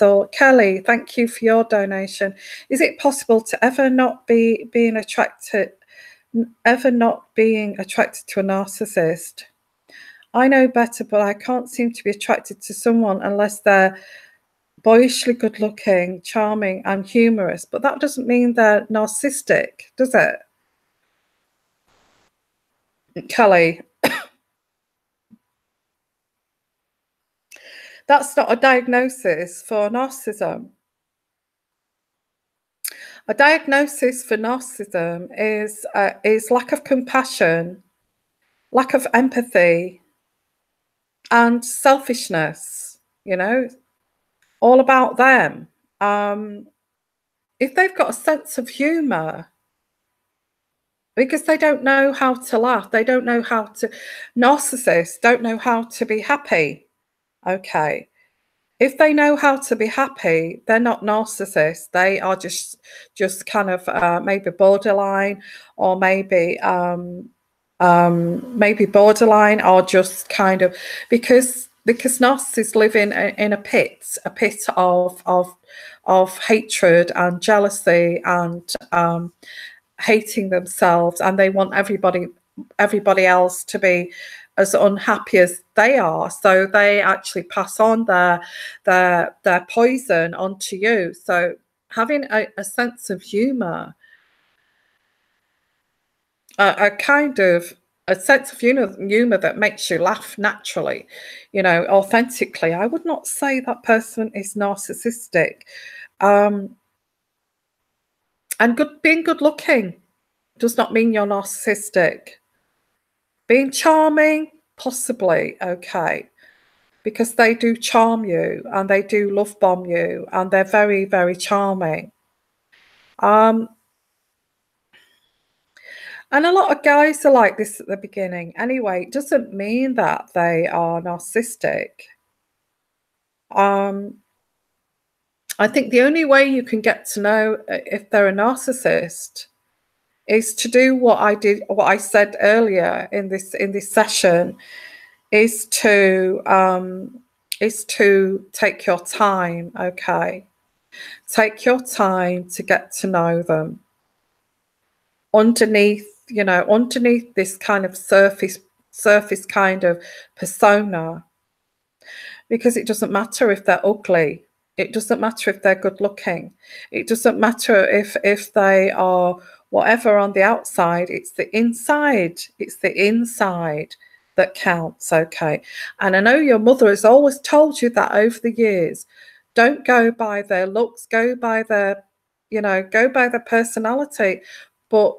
all. Kelly, thank you for your donation. Is it possible to ever not being attracted to a narcissist? I know better, but I can't seem to be attracted to someone unless they're boyishly good looking, charming, and humorous. But that doesn't mean they're narcissistic, does it? Kelly, that's not a diagnosis for narcissism. A diagnosis for narcissism is lack of compassion, lack of empathy, and selfishness. You know, all about them. If they've got a sense of humor, because they don't know how to laugh, they don't know how to. Narcissists don't know how to be happy. Okay. If they know how to be happy, they're not narcissists. They are just kind of maybe borderline, or maybe borderline, or just kind of because narcissists live in a pit of hatred and jealousy and hating themselves, and they want everybody else to be as unhappy as they are, so they actually pass on their poison onto you. So having a sense of humor, a kind of a sense of humor that makes you laugh naturally, you know, authentically, I would not say that person is narcissistic. And being good looking does not mean you're narcissistic. Being charming, possibly, okay, because they do charm you and they do love bomb you, and they're very, very charming. And a lot of guys are like this at the beginning. Anyway, it doesn't mean that they are narcissistic. I think the only way you can get to know if they're a narcissist is to do what I said earlier in this session, is to take your time. Okay, take your time to get to know them. Underneath you know, underneath this kind of surface kind of persona, because it doesn't matter if they're ugly. It doesn't matter if they're good looking. It doesn't matter if they are whatever on the outside. It's the inside. It's the inside that counts, okay? And I know your mother has always told you that over the years. Don't go by their looks, go by their, you know, go by their personality. But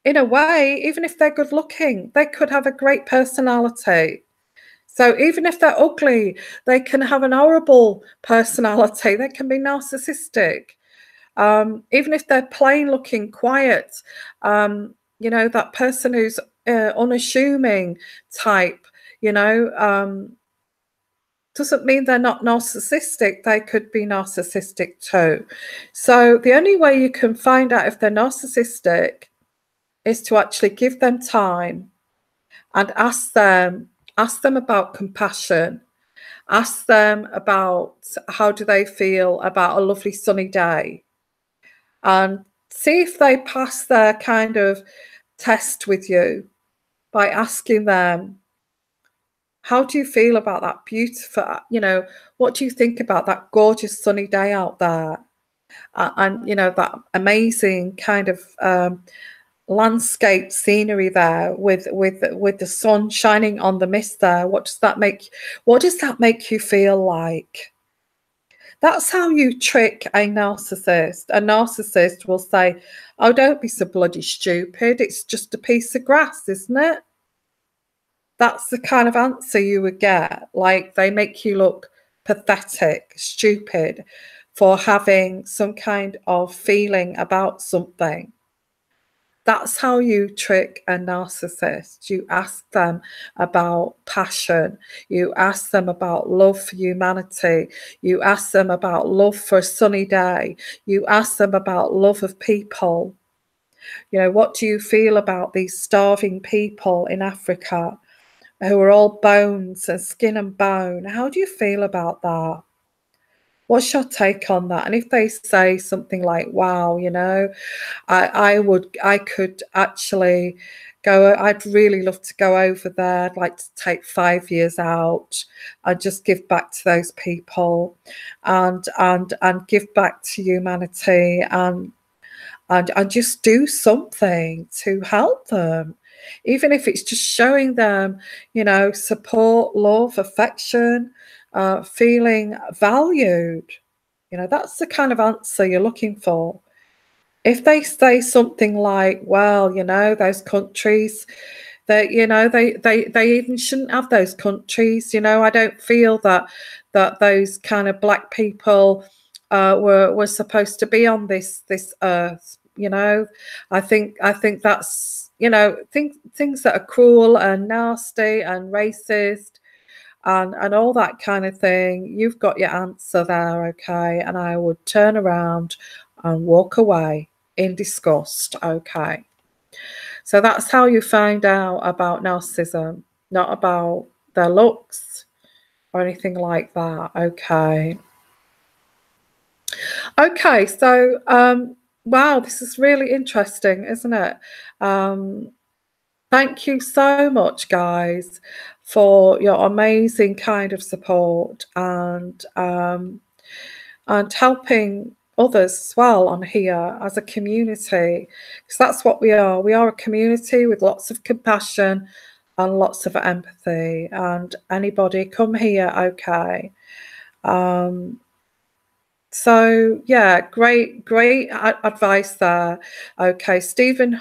in a way, even if they're good looking, they could have a great personality. So even if they're ugly, they can have an horrible personality. They can be narcissistic. Even if they're plain looking, quiet, you know, that person who's unassuming type, you know, doesn't mean they're not narcissistic. They could be narcissistic too. So the only way you can find out if they're narcissistic is to actually give them time and ask them about compassion. Ask them about how do they feel about a lovely sunny day, and see if they pass their kind of test with you by asking them, how do you feel about that beautiful, you know, what do you think about that gorgeous sunny day out there? And, you know, that amazing kind of landscape scenery there with the sun shining on the mist there. What does that make you feel like? That's how you trick a narcissist. A narcissist will say, oh, don't be so bloody stupid, it's just a piece of grass, isn't it? That's the kind of answer you would get. Like, they make you look pathetic, stupid for having some kind of feeling about something. That's how you trick a narcissist. You ask them about passion. You ask them about love for humanity. You ask them about love for a sunny day. You ask them about love of people. You know, what do you feel about these starving people in Africa who are all bones and skin and bone? How do you feel about that? What's your take on that? And if they say something like, wow, you know, I could actually go, I'd really love to go over there. I'd like to take 5 years out and just give back to those people and give back to humanity and just do something to help them. Even if it's just showing them, you know, support, love, affection, feeling valued. You know, that's the kind of answer you're looking for. If they say something like, well, you know, those countries, that, you know, they even shouldn't have those countries. You know, I don't feel that those kind of black people were supposed to be on this earth. You know, I think that's, you know, things that are cruel and nasty and racist and all that kind of thing. You've got your answer there, okay? And I would turn around and walk away in disgust, okay? So that's how you find out about narcissism, not about their looks or anything like that, okay? Okay, so wow, this is really interesting, isn't it? Thank you so much, guys, for your amazing kind of support and helping others as well on here as a community, because that's what we are. We are a community with lots of compassion and lots of empathy. And anybody come here, okay? So yeah, great advice there. Okay, Stephen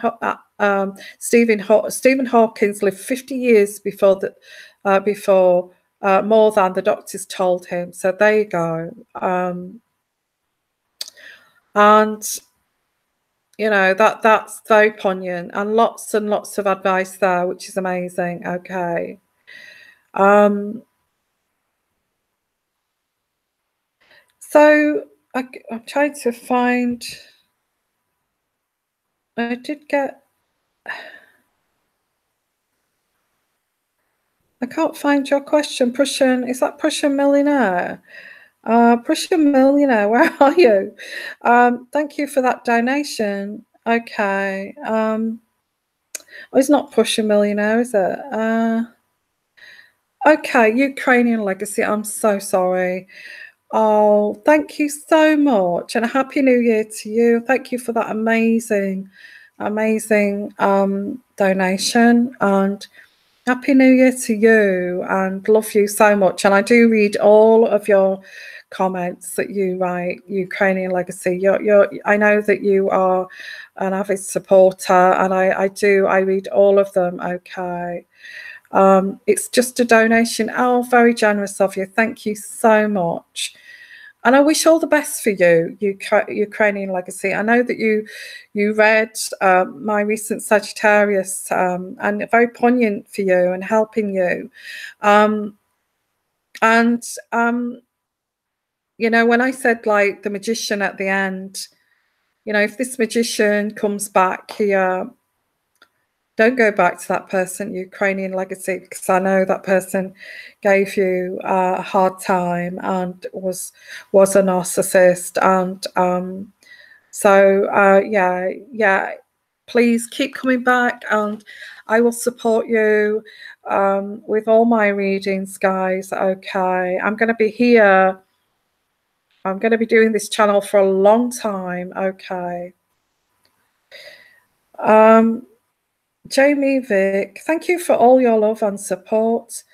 Hawkins lived 50 years before more than the doctors told him. So there you go. And you know, that's very poignant, and lots of advice there, which is amazing. Okay. So I'm trying to find. I did get. I can't find your question. Prussian, is that Prussian millionaire? Prussian millionaire, where are you? Thank you for that donation. Okay. Oh, it's not Push a Millionaire, is it? Okay, Ukrainian Legacy. I'm so sorry. Oh, thank you so much, and a happy new year to you. Thank you for that amazing, amazing donation, and happy new year to you, and love you so much. And I do read all of your comments that you write. Ukrainian Legacy. I know that you are an avid supporter, and I read all of them. Okay. It's just a donation. Oh, very generous of you. Thank you so much. And I wish all the best for you, Ukrainian Legacy. I know that you read my recent Sagittarius, and very poignant for you and helping you. And you know, when I said like the magician at the end, you know, if this magician comes back here, don't go back to that person, Ukrainian Legacy, because I know that person gave you a hard time and was a narcissist. And yeah, please keep coming back, and I will support you with all my readings, guys. Okay, I'm going to be here. I'm going to be doing this channel for a long time. Okay. Jamie Vick, thank you for all your love and support.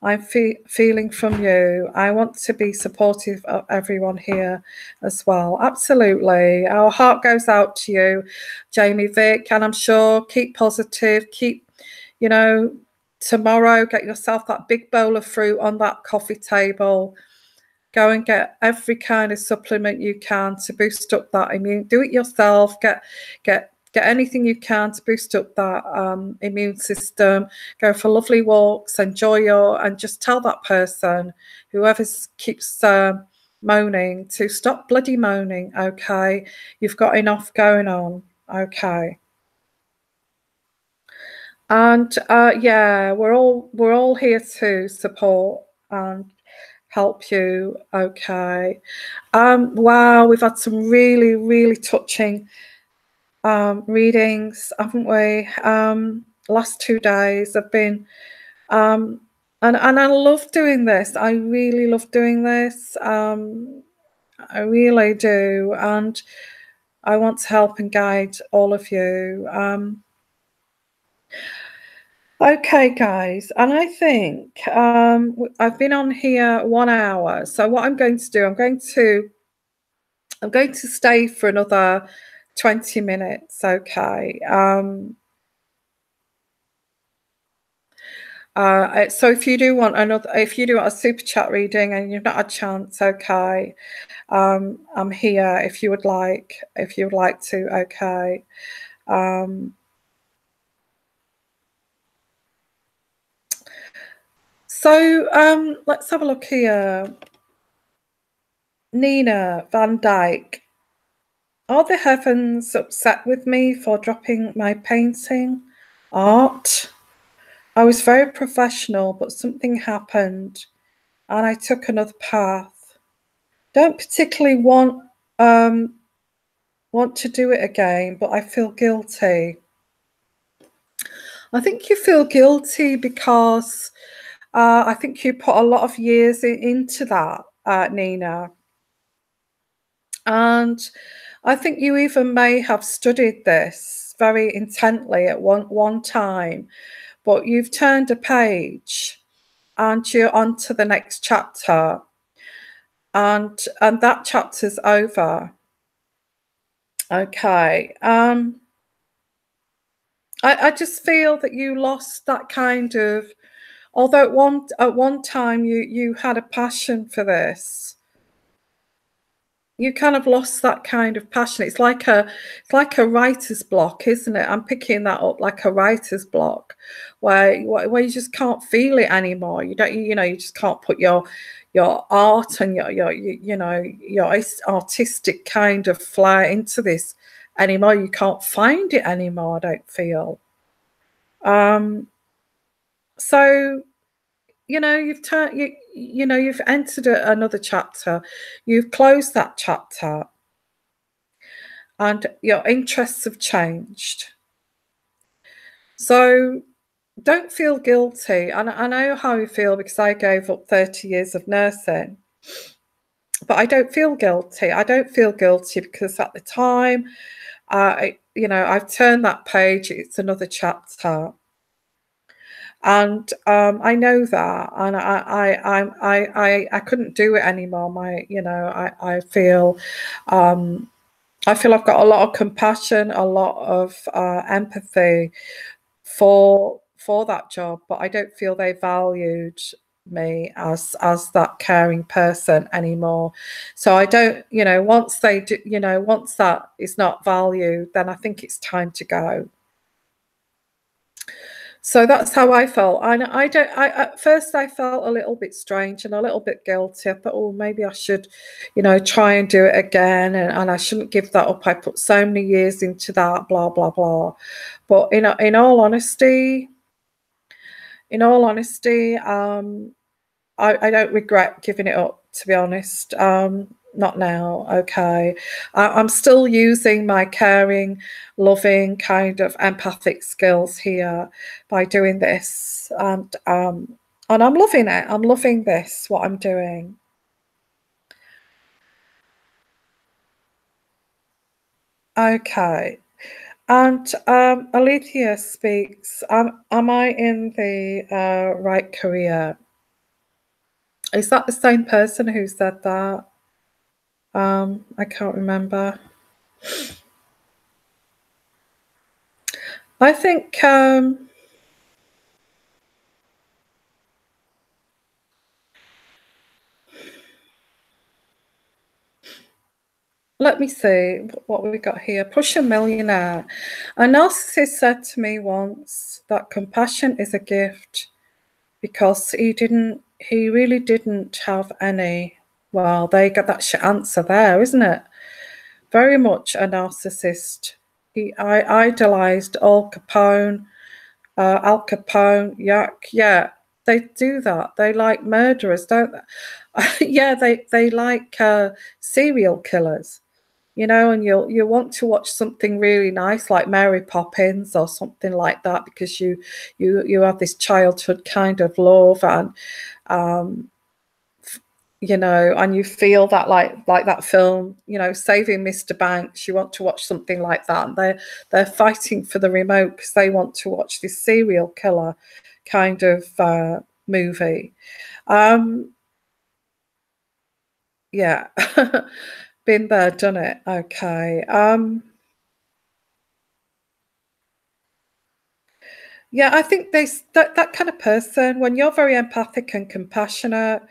I'm feeling from you. I want to be supportive of everyone here as well. Absolutely. Our heart goes out to you, Jamie Vick, and I'm sure keep positive. Keep, you know, tomorrow, get yourself that big bowl of fruit on that coffee table. Go and get every kind of supplement you can to boost up that immune. Do it yourself. Get anything you can to boost up that immune system. Go for lovely walks. Enjoy and just tell that person, whoever keeps moaning, to stop bloody moaning. Okay, you've got enough going on. Okay. And yeah, we're all here to support and help you. Okay. Wow, we've had some really, really touching readings, haven't we? Last 2 days have been and I love doing this. I really love doing this. I really do, and I want to help and guide all of you. Okay, guys, and I think I've been on here 1 hour. So what I'm going to do, I'm going to stay for another 20 minutes. Okay. So if you do want a super chat reading and you've not had a chance, okay, I'm here if you would like to. Okay. So let's have a look here. Nina Van Dyke. Are the heavens upset with me for dropping my painting art? I was very professional, but something happened and I took another path. Don't particularly want to do it again, but I feel guilty. I think you feel guilty because I think you put a lot of years into that, Nina. And I think you even may have studied this very intently at one time, but you've turned a page and you're on to the next chapter, and that chapter's over. Okay. I just feel that you lost that kind of, although at one time you had a passion for this, you kind of lost that kind of passion. It's like a writer's block, isn't it? I'm picking that up, like a writer's block, where you just can't feel it anymore. You just can't put your art and your artistic kind of flair into this anymore. You can't find it anymore, I don't feel. So you've entered another chapter. You've closed that chapter, and your interests have changed. So don't feel guilty. And I know how you feel because I gave up 30 years of nursing, but I don't feel guilty. I don't feel guilty because at the time, I've turned that page. It's another chapter. And I know that, and I couldn't do it anymore. I feel I've got a lot of compassion, a lot of empathy for that job, but I don't feel they valued me as that caring person anymore. So I don't, once they do, once that is not valued, then I think it's time to go. So that's how I felt. I don't. I At first I felt a little bit strange and a little bit guilty. I thought, oh, maybe I should, try and do it again, and I shouldn't give that up. I put so many years into that, blah blah blah. But in all honesty, I don't regret giving it up, to be honest. Not now, okay. I'm still using my caring, loving, kind of empathic skills here by doing this. And I'm loving it. I'm loving this, what I'm doing. Okay. And Alethea speaks, am I in the right career? Is that the same person who said that? I can't remember. I think let me see what we got here. Push a millionaire. A narcissist said to me once that compassion is a gift because he really didn't have any. Well, there you got that answer there, isn't it? Very much a narcissist. I idolized Al Capone, yeah, they do that. They like murderers, don't they? Yeah, they like serial killers, and you want to watch something really nice like Mary Poppins or something like that because you have this childhood kind of love, and and you feel that like that film, Saving Mr. Banks. You want to watch something like that, and they're fighting for the remote because they want to watch this serial killer kind of movie. Yeah. Been there, done it. Okay. Yeah, I think that kind of person, when you're very empathic and compassionate,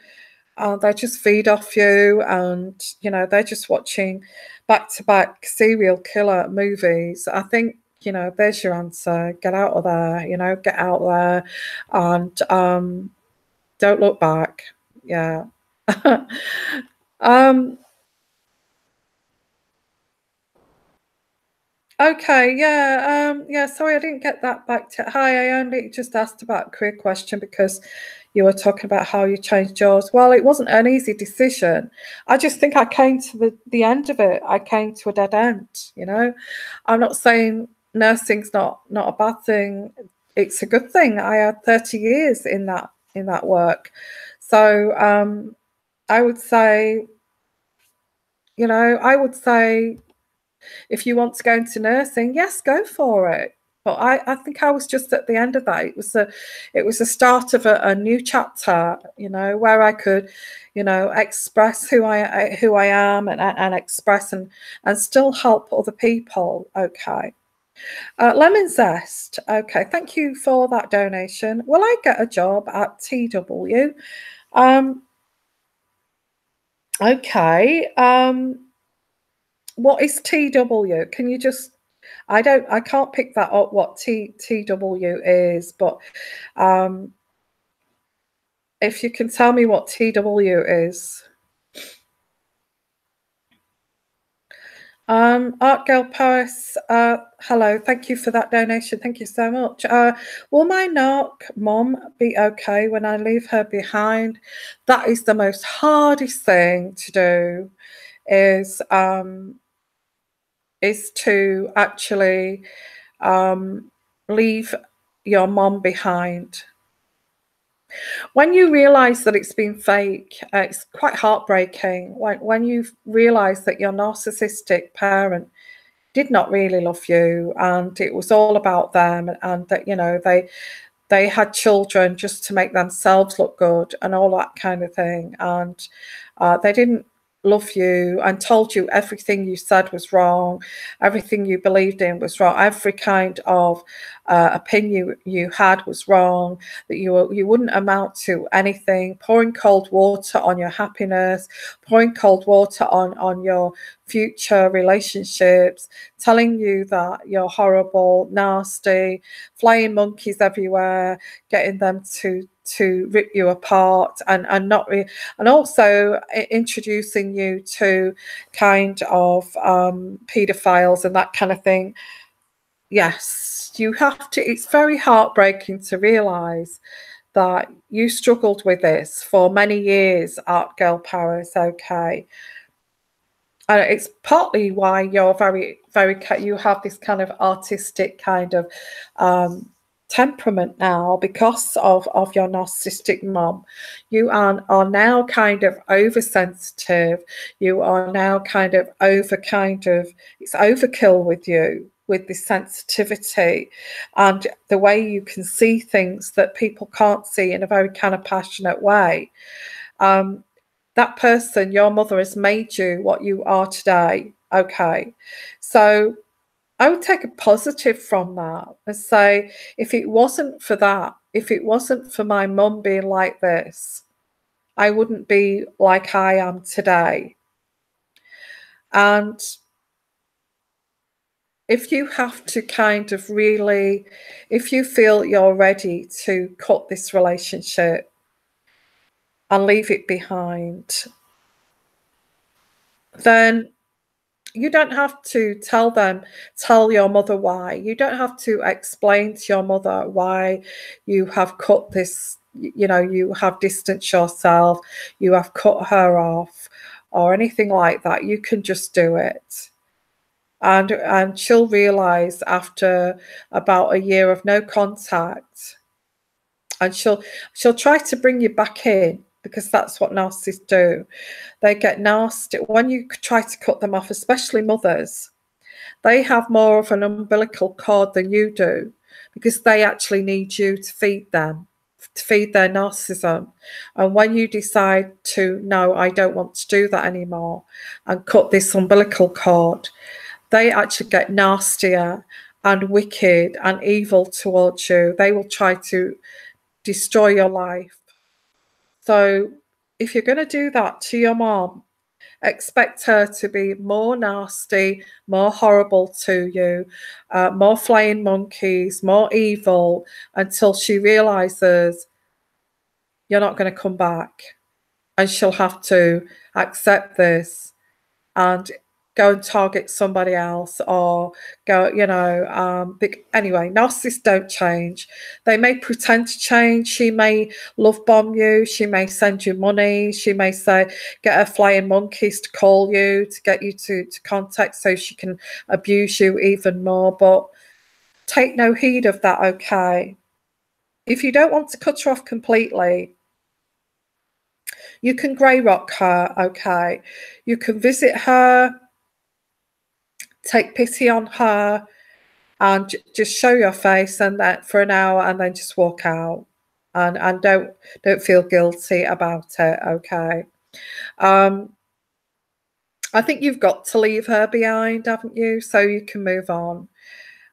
they just feed off you, and they're just watching back-to-back serial killer movies. I think there's your answer. Get out of there. Get out there, and don't look back. Yeah. um, Okay, yeah, yeah, sorry, I didn't get that back to hi, I only just asked about a career question because you were talking about how you changed yours. Well, it wasn't an easy decision. I just think I came to the end of it. I came to a dead end. I'm not saying nursing's not a bad thing. It's a good thing. I had 30 years in that work. So I would say, I would say if you want to go into nursing, yes, go for it. But I think I was just at the end of that. It was the start of a new chapter, where I could, express who I am, and express and still help other people. Okay. Lemon Zest. Okay, thank you for that donation. Will I get a job at TW? Okay. What is TW? Can you just I can't pick that up what TW is, but if you can tell me what TW is. Art Girl Paris, hello, thank you for that donation. Thank you so much. Will my narc mom be okay when I leave her behind? That is the most hardest thing to do, is to actually leave your mom behind. When you realize that it's been fake, it's quite heartbreaking. When you realize that your narcissistic parent did not really love you and it was all about them, and that, you know, they had children just to make themselves look good and all that kind of thing, and they didn't love you and told you everything you said was wrong, everything you believed in was wrong, every kind of opinion you had was wrong, that you wouldn't amount to anything, pouring cold water on your happiness, pouring cold water on your future relationships, telling you that you're horrible, nasty, flying monkeys everywhere, getting them to rip you apart, and and also introducing you to kind of pedophiles and that kind of thing. Yes, you have to. It's very heartbreaking to realize that you struggled with this for many years, Art Girl Paris. Okay. It's partly why you're very, very, you have this kind of artistic kind of temperament now, because of your narcissistic mom. You are now kind of oversensitive. You are now kind of it's overkill with you, with this sensitivity and the way you can see things that people can't see in a very kind of passionate way. That person, your mother, has made you what you are today. Okay. So I would take a positive from that and say, if it wasn't for that, if it wasn't for my mum being like this, I wouldn't be like I am today. And if you have to kind of really, if you feel you're ready to cut this relationship and leave it behind, then you don't have to tell your mother why. You don't have to explain to your mother why you have cut this, you know, you have distanced yourself, you have cut her off or anything like that. You can just do it. And she'll realize after about a year of no contact, and she'll try to bring you back in, because that's what narcissists do. They get nasty when you try to cut them off, especially mothers. They have more of an umbilical cord than you do, because they actually need you to feed them, to feed their narcissism. And when you decide to, no, I don't want to do that anymore, and cut this umbilical cord, they actually get nastier and wicked and evil towards you. They will try to destroy your life. So if you're going to do that to your mom, expect her to be more nasty, more horrible to you, more flying monkeys, more evil, until she realizes you're not going to come back. And she'll have to accept this and go and target somebody else, or go, you know, anyway, narcissists don't change. They may pretend to change. She may love bomb you. She may send you money. She may say, get her flying monkeys to call you, to get you to contact, so she can abuse you even more. But take no heed of that, okay? If you don't want to cut her off completely, you can grey rock her, okay? You can visit her, take pity on her, and just show your face, and that for an hour, and then just walk out, and don't feel guilty about it, okay? I think you've got to leave her behind, haven't you, so you can move on.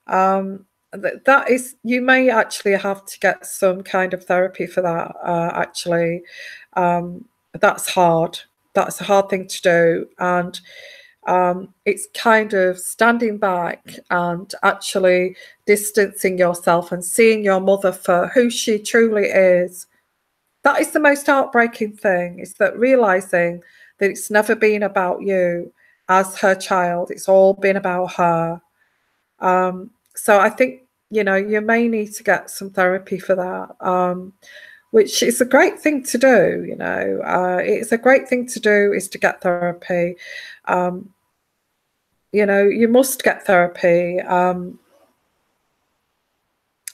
That is, you may actually have to get some kind of therapy for that, actually. That's hard. That's a hard thing to do, and it's kind of standing back and actually distancing yourself and seeing your mother for who she truly is. That is the most heartbreaking thing, is that realizing that it's never been about you as her child. It's all been about her. So I think, you know, you may need to get some therapy for that, which is a great thing to do, you know. It's a great thing to do, is to get therapy. You know, you must get therapy.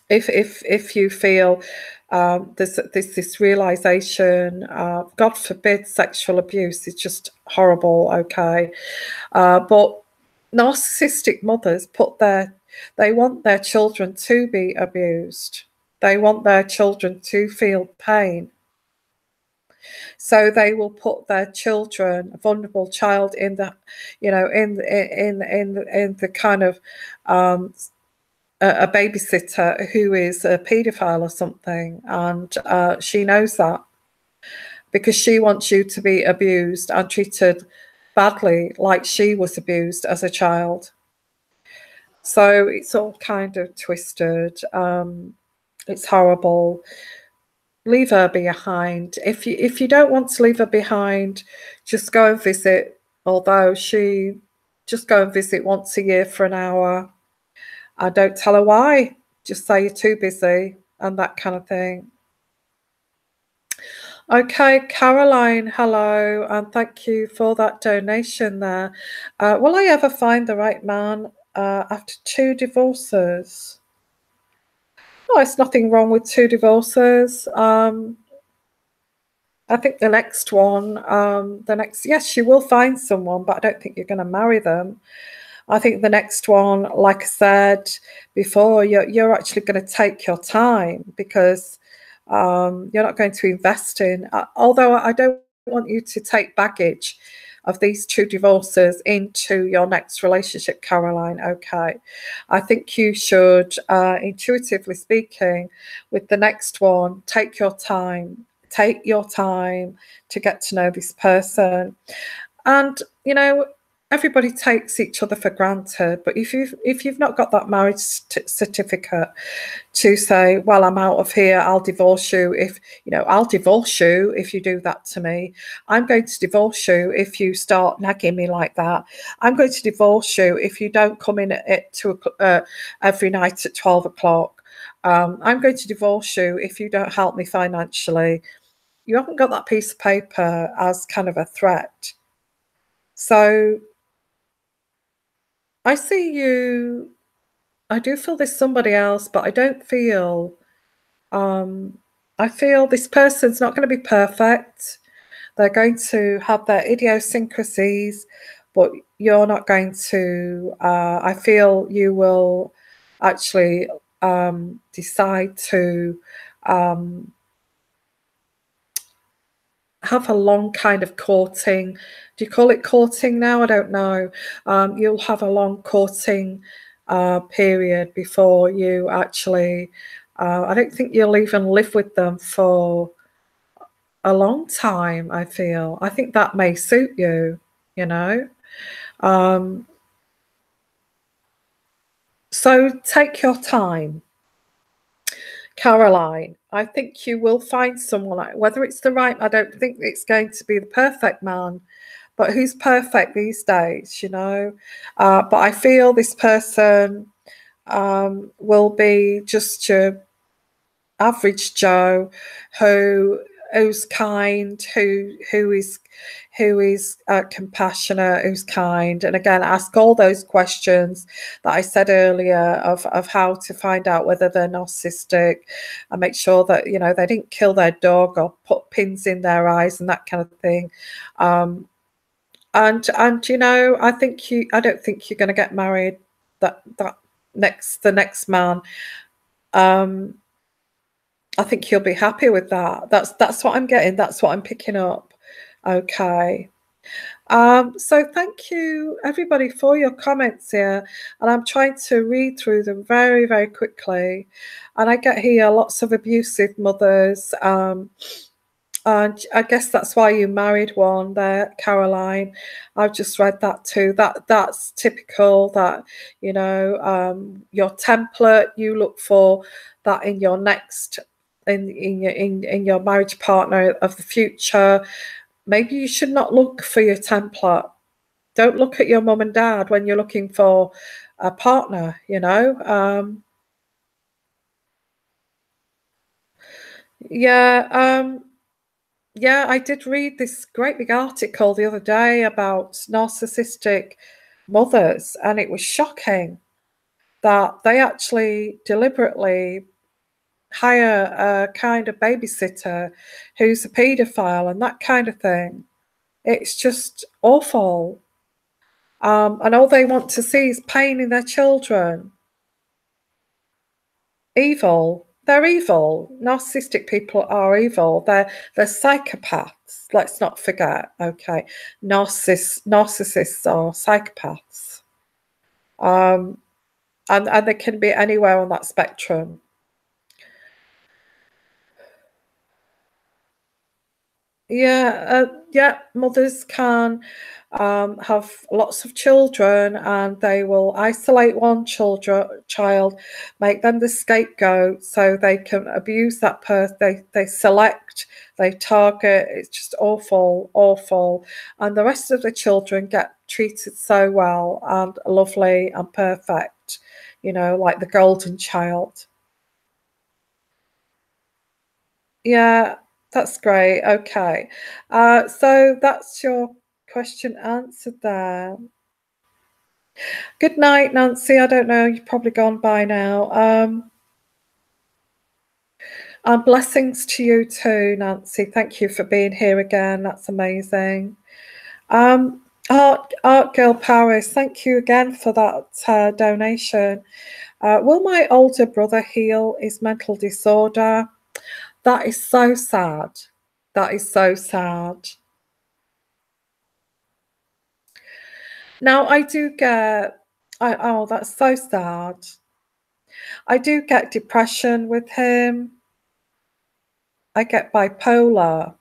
if you feel there's this realization, God forbid sexual abuse is just horrible, okay, but narcissistic mothers they want their children to be abused. They want their children to feel pain. So they will put their children, a vulnerable child, in the, in the kind of a babysitter who is a paedophile or something, and she knows that because she wants you to be abused and treated badly, like she was abused as a child. So it's all kind of twisted. It's horrible. Leave her behind. If you don't want to leave her behind, just go and visit. Although just go and visit once a year for an hour. I don't tell her why. Just say you're too busy and that kind of thing. Okay, Caroline, hello, and thank you for that donation there. Will I ever find the right man after 2 divorces? Oh, there's nothing wrong with 2 divorces. I think the next one, yes, you will find someone, but I don't think you're going to marry them. I think the next one, like I said before, you're actually going to take your time, because you're not going to invest in, although I don't want you to take baggage of these 2 divorces into your next relationship, Caroline, okay? I think you should, intuitively speaking, with the next one, take your time. Take your time to get to know this person. And, everybody takes each other for granted, but if you've not got that marriage certificate to say, well, I'm out of here, I'll divorce you if you do that to me. I'm going to divorce you if you start nagging me like that. I'm going to divorce you if you don't come in at 2 every night at 12 o'clock. I'm going to divorce you if you don't help me financially. You haven't got that piece of paper as kind of a threat. So I see you. I do feel there's somebody else, but I don't feel, I feel this person's not going to be perfect. They're going to have their idiosyncrasies, but you're not going to, I feel you will actually decide to have a long kind of courting. Do you call it courting now? I don't know. You'll have a long courting period before you actually, I don't think you'll even live with them for a long time, I feel. I think that may suit you, So take your time. Caroline, I think you will find someone, whether it's the right, I don't think it's going to be the perfect man, but who's perfect these days, but I feel this person will be just your average Joe who's kind, who is compassionate, who's kind, and again, ask all those questions that I said earlier of how to find out whether they're narcissistic, and make sure that they didn't kill their dog or put pins in their eyes and that kind of thing. And I don't think you're going to get married. The next man. I think you'll be happy with that. That's what I'm getting. That's what I'm picking up. Okay. So thank you everybody for your comments here, and I'm trying to read through them very, very quickly. And I get here lots of abusive mothers. And I guess that's why you married one there, Caroline. I've just read that too. That's typical. That your template, you look for that in your next in your marriage partner of the future. Maybe you should not look for your template. Don't look at your mum and dad when you're looking for a partner. Yeah. Yeah, I did read this great big article the other day about narcissistic mothers, and it was shocking that they actually deliberately hire a kind of babysitter who's a paedophile and that kind of thing. It's just awful. And all they want to see is pain in their children. Evil. They're evil. Narcissistic people are evil. They're psychopaths. Let's not forget. Okay, narcissists are psychopaths. And they can be anywhere on that spectrum. Yeah, mothers can have lots of children, and they will isolate one child, make them the scapegoat, so they can abuse that person. They select, they target. It's just awful, awful. And the rest of the children get treated so well and lovely and perfect, like the golden child. Yeah, that's great. Okay. So that's your question answered there. Good night, Nancy. I don't know, you've probably gone by now. And blessings to you too, Nancy. Thank you for being here again. That's amazing. Art Girl Paris, thank you again for that donation. Will my older brother heal his mental disorder? That is so sad. That is so sad. Now, I do get, oh, that's so sad. I do get depression with him. I get bipolar.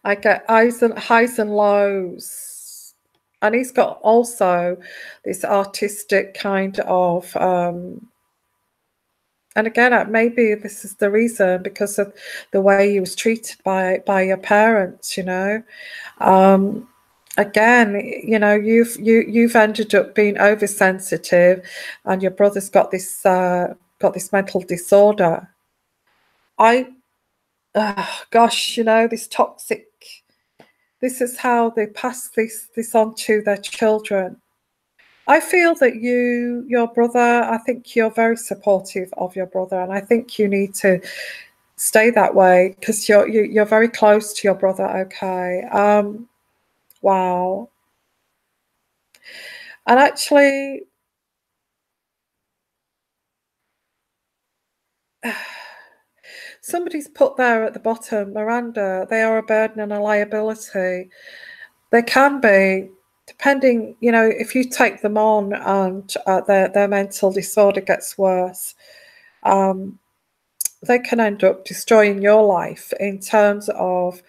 I get highs and lows. And he's got also this artistic kind of, and again, maybe this is the reason, because of the way he was treated by your parents, Again, you've ended up being oversensitive, and your brother's got this mental disorder. Gosh, this toxic. This is how they pass this on to their children. I feel that your brother, I think you're very supportive of your brother, and I think you need to stay that way, because you're very close to your brother. Okay. Wow. And actually, somebody's put there at the bottom, Miranda, they are a burden and a liability. They can be, depending, if you take them on and their mental disorder gets worse, they can end up destroying your life in terms of,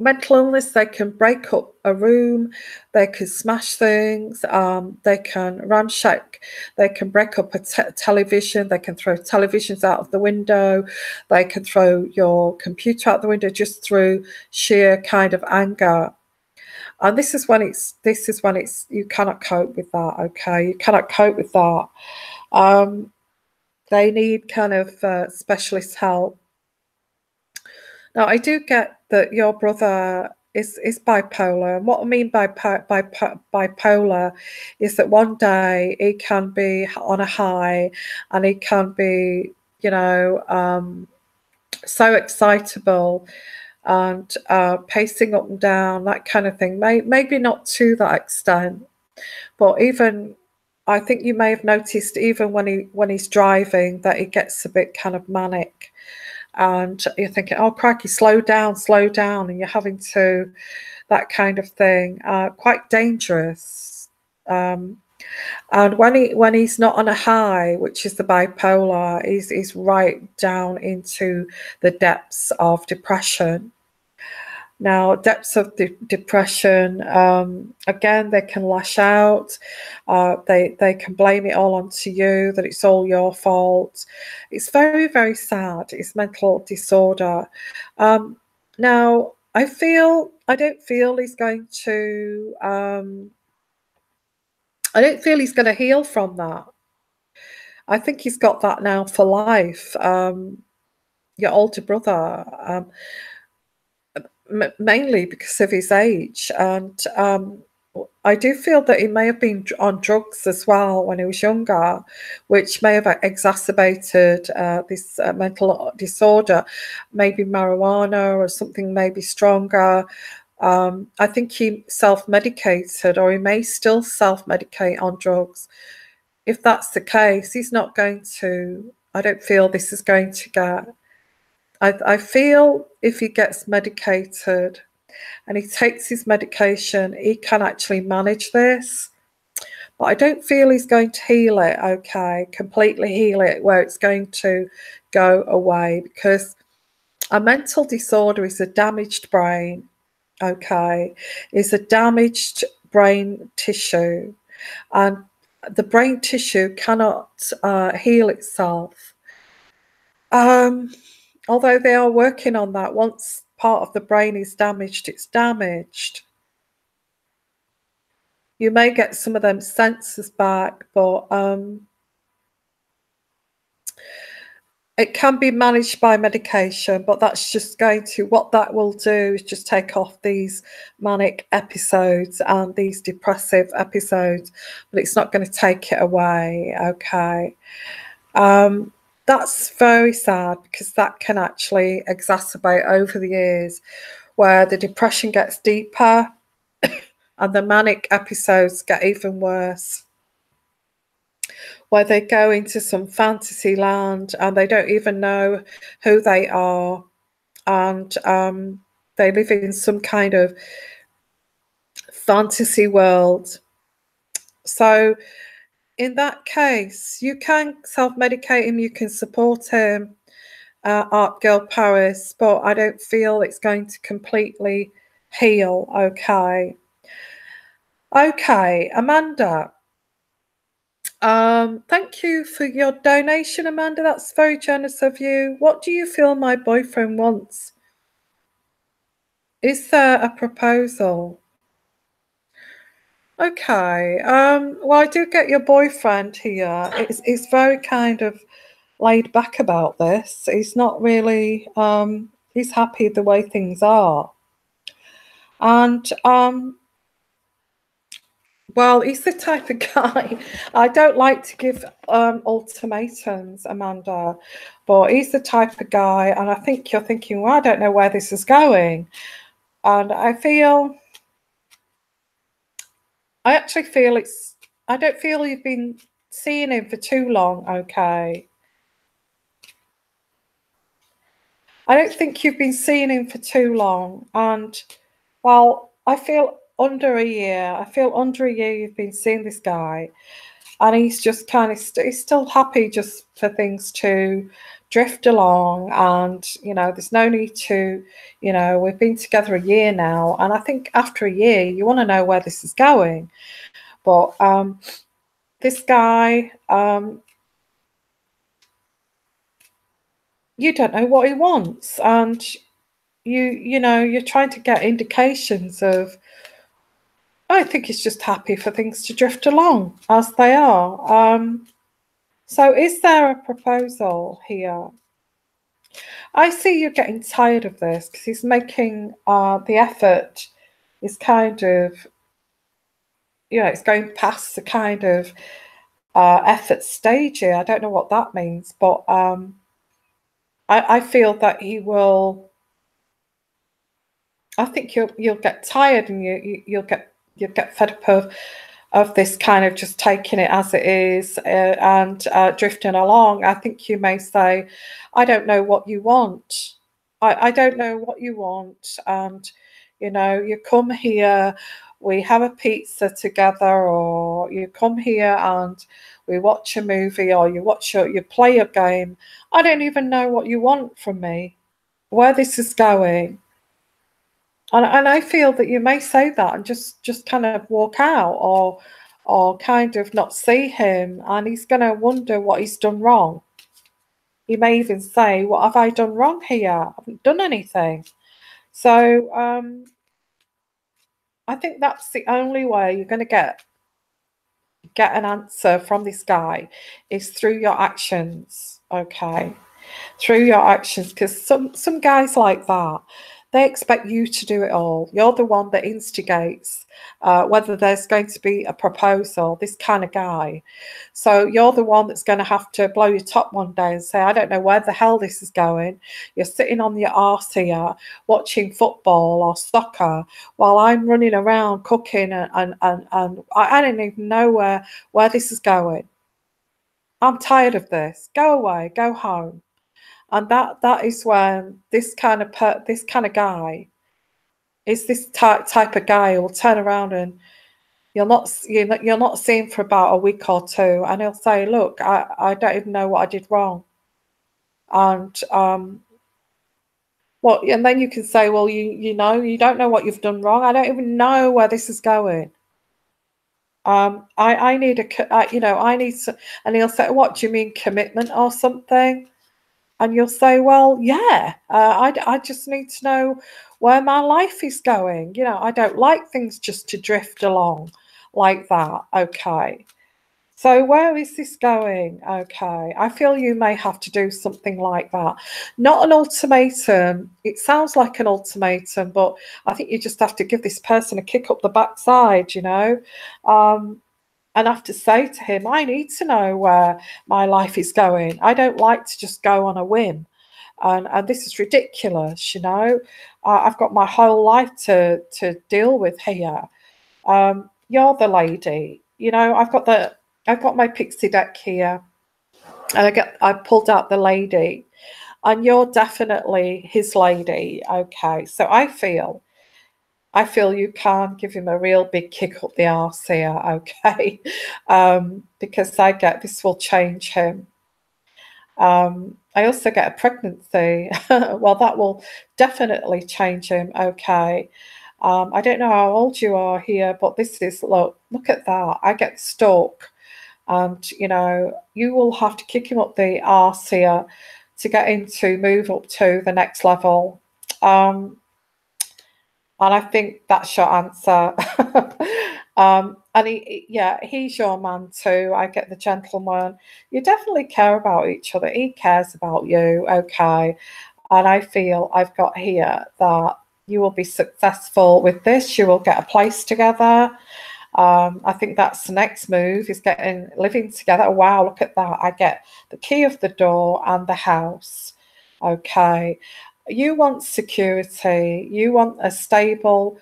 mental illness. They can break up a room, they can smash things, they can ramshack, they can break up a television, they can throw televisions out of the window, they can throw your computer out the window just through sheer kind of anger. And this is when it's you cannot cope with that. Okay, you cannot cope with that. They need kind of specialist help. Now, I do get that your brother is bipolar. And what I mean by bipolar is that one day he can be on a high, and he can be, so excitable and pacing up and down, that kind of thing. Maybe not to that extent, but even, I think you may have noticed, even when he's driving, that he gets a bit kind of manic. And you're thinking, oh, crikey, slow down, and you're having to, that kind of thing, quite dangerous. And when he's not on a high, which is the bipolar, he's right down into the depths of depression. Now, depths of depression, again, they can lash out. They can blame it all onto you, that it's all your fault. It's very, very sad. It's mental disorder. Now, I don't feel he's going to. I don't feel he's going to heal from that. I think he's got that now for life. Your older brother. Mainly because of his age, and I do feel that he may have been on drugs as well when he was younger, which may have exacerbated this mental disorder, maybe marijuana or something maybe stronger. I think he self-medicated, or he may still self-medicate on drugs. If that's the case, he's not going to, I don't feel this is going to get, I feel if he gets medicated and he takes his medication, he can actually manage this. But I don't feel he's going to heal it, okay, completely heal it, where it's going to go away, because a mental disorder is a damaged brain, okay, is a damaged brain tissue, and the brain tissue cannot heal itself. Although they are working on that. Once part of the brain is damaged, it's damaged. You may get some of them senses back, but it can be managed by medication, but that's just going to, what that will do is just take off these manic episodes and these depressive episodes, but it's not going to take it away, okay? That's very sad, because that can actually exacerbate over the years, where the depression gets deeper and the manic episodes get even worse, where they go into some fantasy land and they don't even know who they are, and they live in some kind of fantasy world. So in that case, you can self-medicate him, you can support him, Art Girl Paris, but I don't feel it's going to completely heal, okay? Okay, Amanda. Thank you for your donation, Amanda. That's very generous of you. What do you feel my boyfriend wants? Is there a proposal? Okay. Well, I do get your boyfriend here. It's very kind of laid back about this. He's not really he's happy the way things are. And well, he's the type of guy, I don't like to give ultimatums, Amanda, but he's the type of guy, and I think you're thinking, well, I don't know where this is going. And I actually feel I don't feel you've been seeing him for too long, okay? I don't think you've been seeing him for too long. And, well, I feel under a year. I feel under a year you've been seeing this guy. And he's just kind of, he's still happy just for things to drift along. And, you know, there's no need to, you know, we've been together a year now. And I think after a year, you want to know where this is going. But this guy, you don't know what he wants. And you know, you're trying to get indications of, I think he's just happy for things to drift along as they are. So is there a proposal here? I see you're getting tired of this, because he's making the effort is kind of, you know, it's going past the kind of effort stage here. I don't know what that means, but I feel that he will, I think you'll get tired, and you'll get fed up of this kind of just taking it as it is and drifting along. I think you may say, I don't know what you want. I don't know what you want. And, you know, you come here, we have a pizza together, or you come here and we watch a movie, or you play a game. I don't even know what you want from me, where this is going. And I feel that you may say that and just kind of walk out, or kind of not see him, and he's going to wonder what he's done wrong. He may even say, what have I done wrong here? I haven't done anything. So I think that's the only way you're going to get an answer from this guy, is through your actions, okay? Through your actions, because some guys like that, They expect you to do it all. You're the one that instigates whether there's going to be a proposal, this kind of guy. So you're the one that's going to have to blow your top one day and say, I don't know where the hell this is going. You're sitting on your arse here watching football or soccer while I'm running around cooking and I don't even know where this is going. I'm tired of this. Go away, go home. And that is when this kind of guy is this type of guy who will turn around and you're not seeing for about a week or two, and he'll say, "Look, I don't even know what I did wrong," and well, and then you can say, "Well, you know, you don't know what you've done wrong. I don't even know where this is going. I need I need," and he'll say, "What do you mean, commitment or something?" And you'll say, well, yeah, I just need to know where my life is going. You know, I don't like things just to drift along like that. Okay. So where is this going? Okay. I feel you may have to do something like that. Not an ultimatum. It sounds like an ultimatum, but I think you just have to give this person a kick up the backside, you know. And have to say to him, I need to know where my life is going. I don't like to just go on a whim. And this is ridiculous, you know. I've got my whole life to deal with here. You're the lady. You know, I've got my pixie deck here. And I pulled out the lady. And you're definitely his lady. Okay. So I feel you can give him a real big kick up the arse here, okay? Because I get this will change him. I also get a pregnancy. Well, that will definitely change him, okay? I don't know how old you are here, but this is, look at that. I get stalk. And, you know, you will have to kick him up the arse here to get him to move up to the next level. And I think that's your answer. And he's your man too. I get the gentleman. You definitely care about each other. He cares about you, okay? And I feel I've got here that you will be successful with this. You will get a place together. I think that's the next move is living together. Wow, look at that. I get the key of the door and the house. Okay. You want security, you want a stable,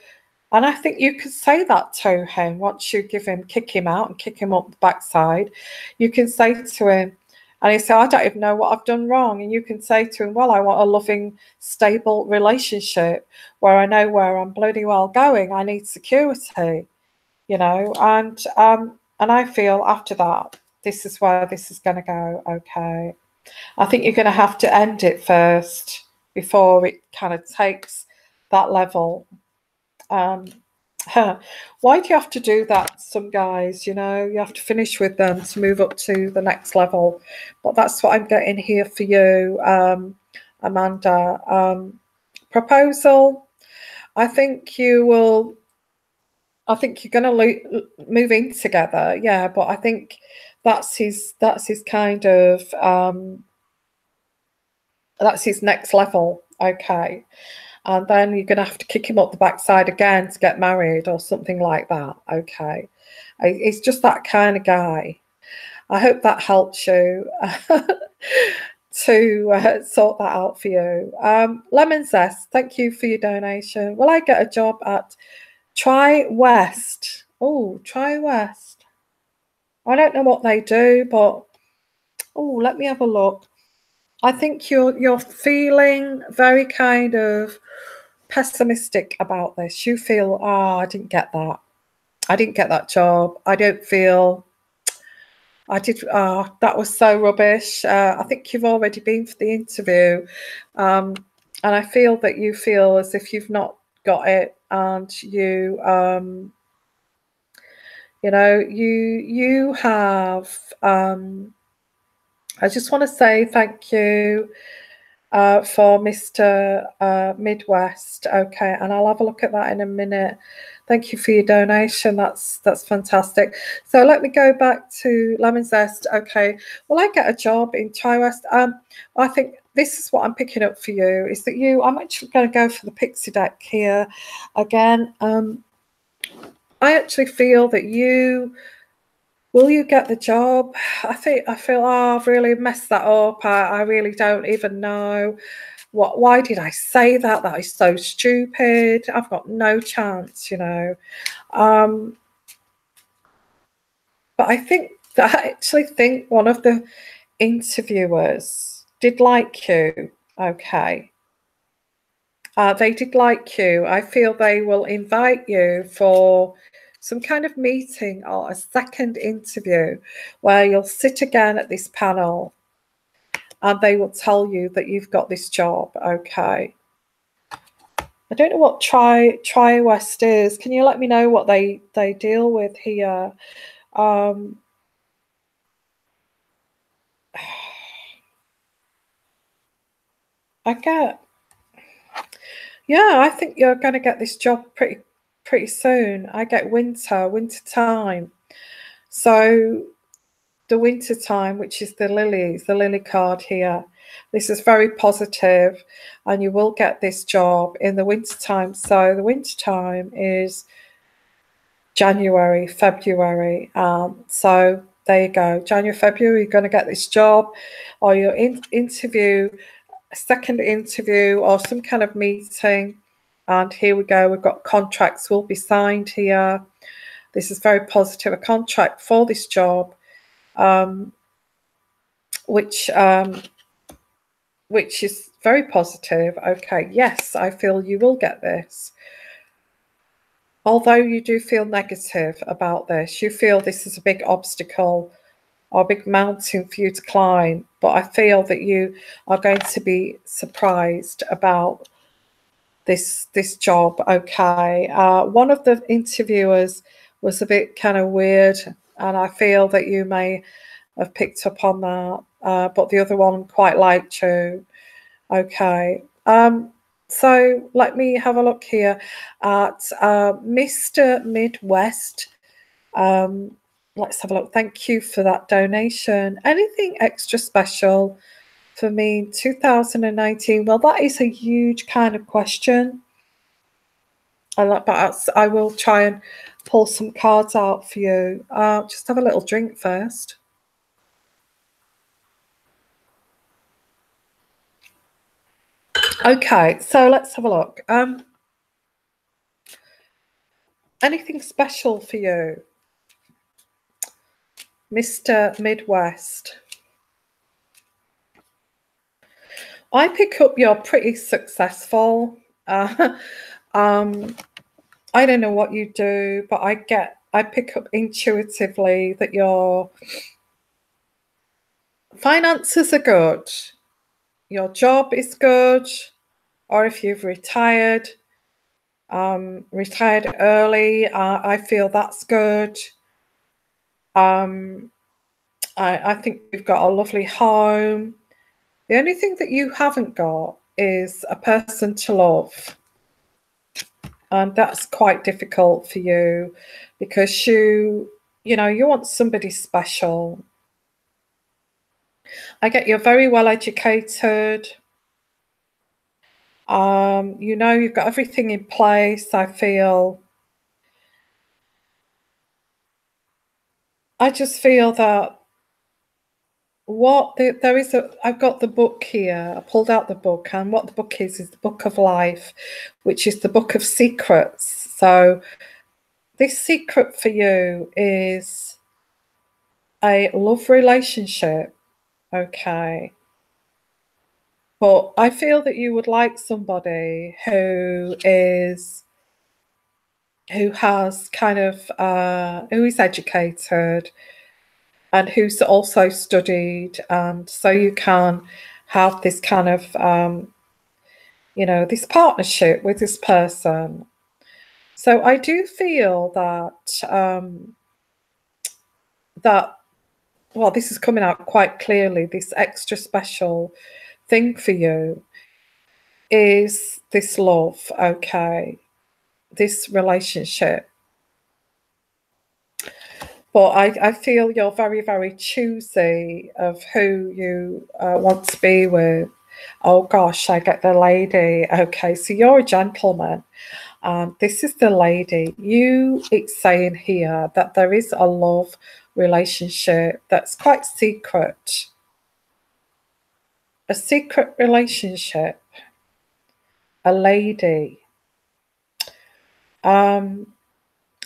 and I think you could say that to him once you kick him out and kick him up the backside. You can say to him, and he say, I don't even know what I've done wrong. And you can say to him, well, I want a loving, stable relationship where I know where I'm bloody well going. I need security, you know, and I feel after that, this is where this is going to go. Okay. I think you're going to have to end it first before it kind of takes that level. Why do you have to do that? Some guys, you know, you have to finish with them to move up to the next level. But that's what I'm getting here for you, Amanda. Proposal. I think you're going to move in together. Yeah, but I think that's his kind of that's his next level. Okay. And then you're going to have to kick him up the backside again to get married or something like that. Okay. He's just that kind of guy. I hope that helps you to sort that out for you. Lemon Zest, thank you for your donation. Will I get a job at Try West? Oh, Try West. I don't know what they do, but let me have a look. I think you're feeling very kind of pessimistic about this. You feel, I didn't get that. I didn't get that job. I don't feel I did. That was so rubbish. I think you've already been for the interview. And I feel that you feel as if you've not got it, and you, you have, I just want to say thank you for Mr. Midwest. Okay, and I'll have a look at that in a minute. Thank you for your donation. That's fantastic. So let me go back to Lemon Zest. Okay, will I get a job in Try West? I think this is what I'm picking up for you, is that I'm actually going to go for the pixie deck here again. I actually feel that will you get the job? I feel, oh, I've really messed that up. I really don't even know. Why did I say that? That is so stupid. I've got no chance, you know. But I actually think one of the interviewers did like you. Okay. They did like you. I feel they will invite you for some kind of meeting or a second interview where you'll sit again at this panel and they will tell you that you've got this job. Okay. I don't know what Tri-West is. Can you let me know what they deal with here? I think you're going to get this job pretty soon. I get winter time. So the winter time, which is the lily card here, this is very positive, and you will get this job in the winter time. So the winter time is January, February. So there you go. January, February, you're going to get this job, or your interview, a second interview, or some kind of meeting. And here we go. We've got contracts will be signed here. This is very positive. A contract for this job, which is very positive. Okay, yes, I feel you will get this. Although you do feel negative about this, you feel this is a big obstacle or a big mountain for you to climb, but I feel that you are going to be surprised about this job. Okay. One of the interviewers was a bit kind of weird, and I feel that you may have picked up on that, but the other one quite liked you. Okay. So let me have a look here at Mr. Midwest. Let's have a look. Thank you for that donation. Anything extra special for me in 2019? Well, that is a huge kind of question. But I will try and pull some cards out for you. Just have a little drink first. Okay, so let's have a look. Anything special for you, Mr. Midwest? I pick up you're pretty successful. I don't know what you do, but I pick up intuitively that your finances are good, your job is good, or if you've retired early, I feel that's good. I think you've got a lovely home. The only thing that you haven't got is a person to love. And that's quite difficult for you because you want somebody special. I get you're very well educated. You've got everything in place, I feel. I just feel that I've got the book here. I pulled out the book, and what the book is the Book of Life, which is the Book of Secrets. So this secret for you is a love relationship. Okay. But I feel that you would like somebody who is educated and who's also studied, and so you can have this kind of this partnership with this person. So I do feel that this is coming out quite clearly. This extra special thing for you is this love, okay, this relationship. But I feel you're very, very choosy of who you want to be with. Oh gosh, I get the lady. Okay, so you're a gentleman. This is the lady. It's saying here that there is a love relationship that's quite secret. A secret relationship. A lady. Oh,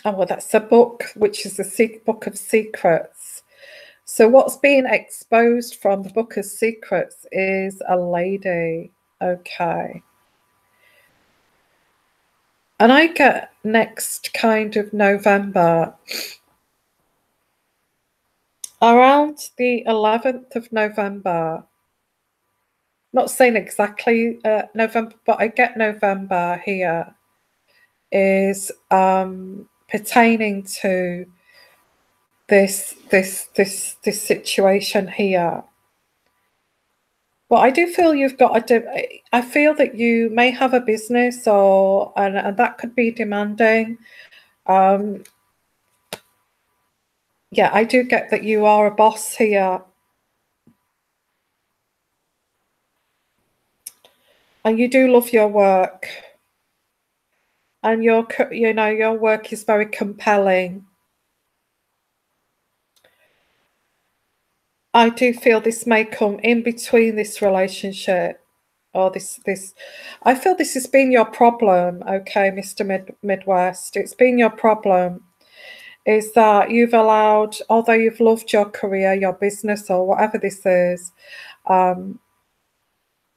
well, that's a book, which is the Book of Secrets. So what's being exposed from the Book of Secrets is a lady. Okay. And I get next kind of November, around the 11th of November. Not saying exactly November, but I get November here is pertaining to this situation here. But I do feel you've got I feel that you may have a business, and that could be demanding. Yeah, I do get that you are a boss here. And you do love your work. And your work is very compelling. I do feel this may come in between this relationship, or this. I feel this has been your problem, okay, Mr. Midwest. It's been your problem, is that you've allowed, although you've loved your career, your business, or whatever this is,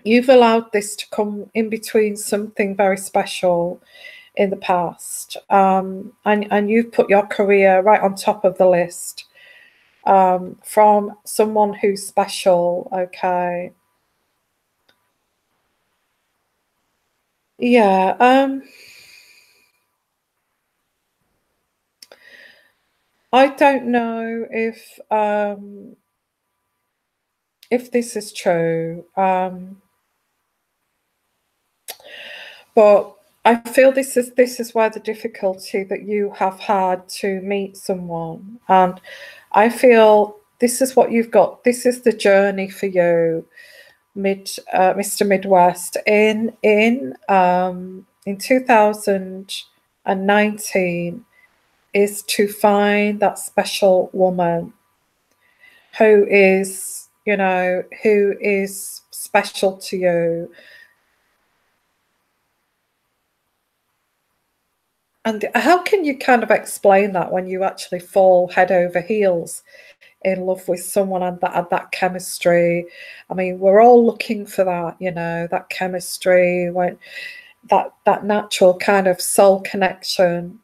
you've allowed this to come in between something very special in the past, and you've put your career right on top of the list. From someone who's special, okay. Yeah, I don't know if this is true, but I feel this is where the difficulty that you have had to meet someone, and I feel this is what you've got. This is the journey for you, Mr. Midwest, in 2019, is to find that special woman who is, who is special to you. And how can you kind of explain that when you actually fall head over heels in love with someone and that chemistry? I mean, we're all looking for that, that chemistry, when that natural kind of soul connection.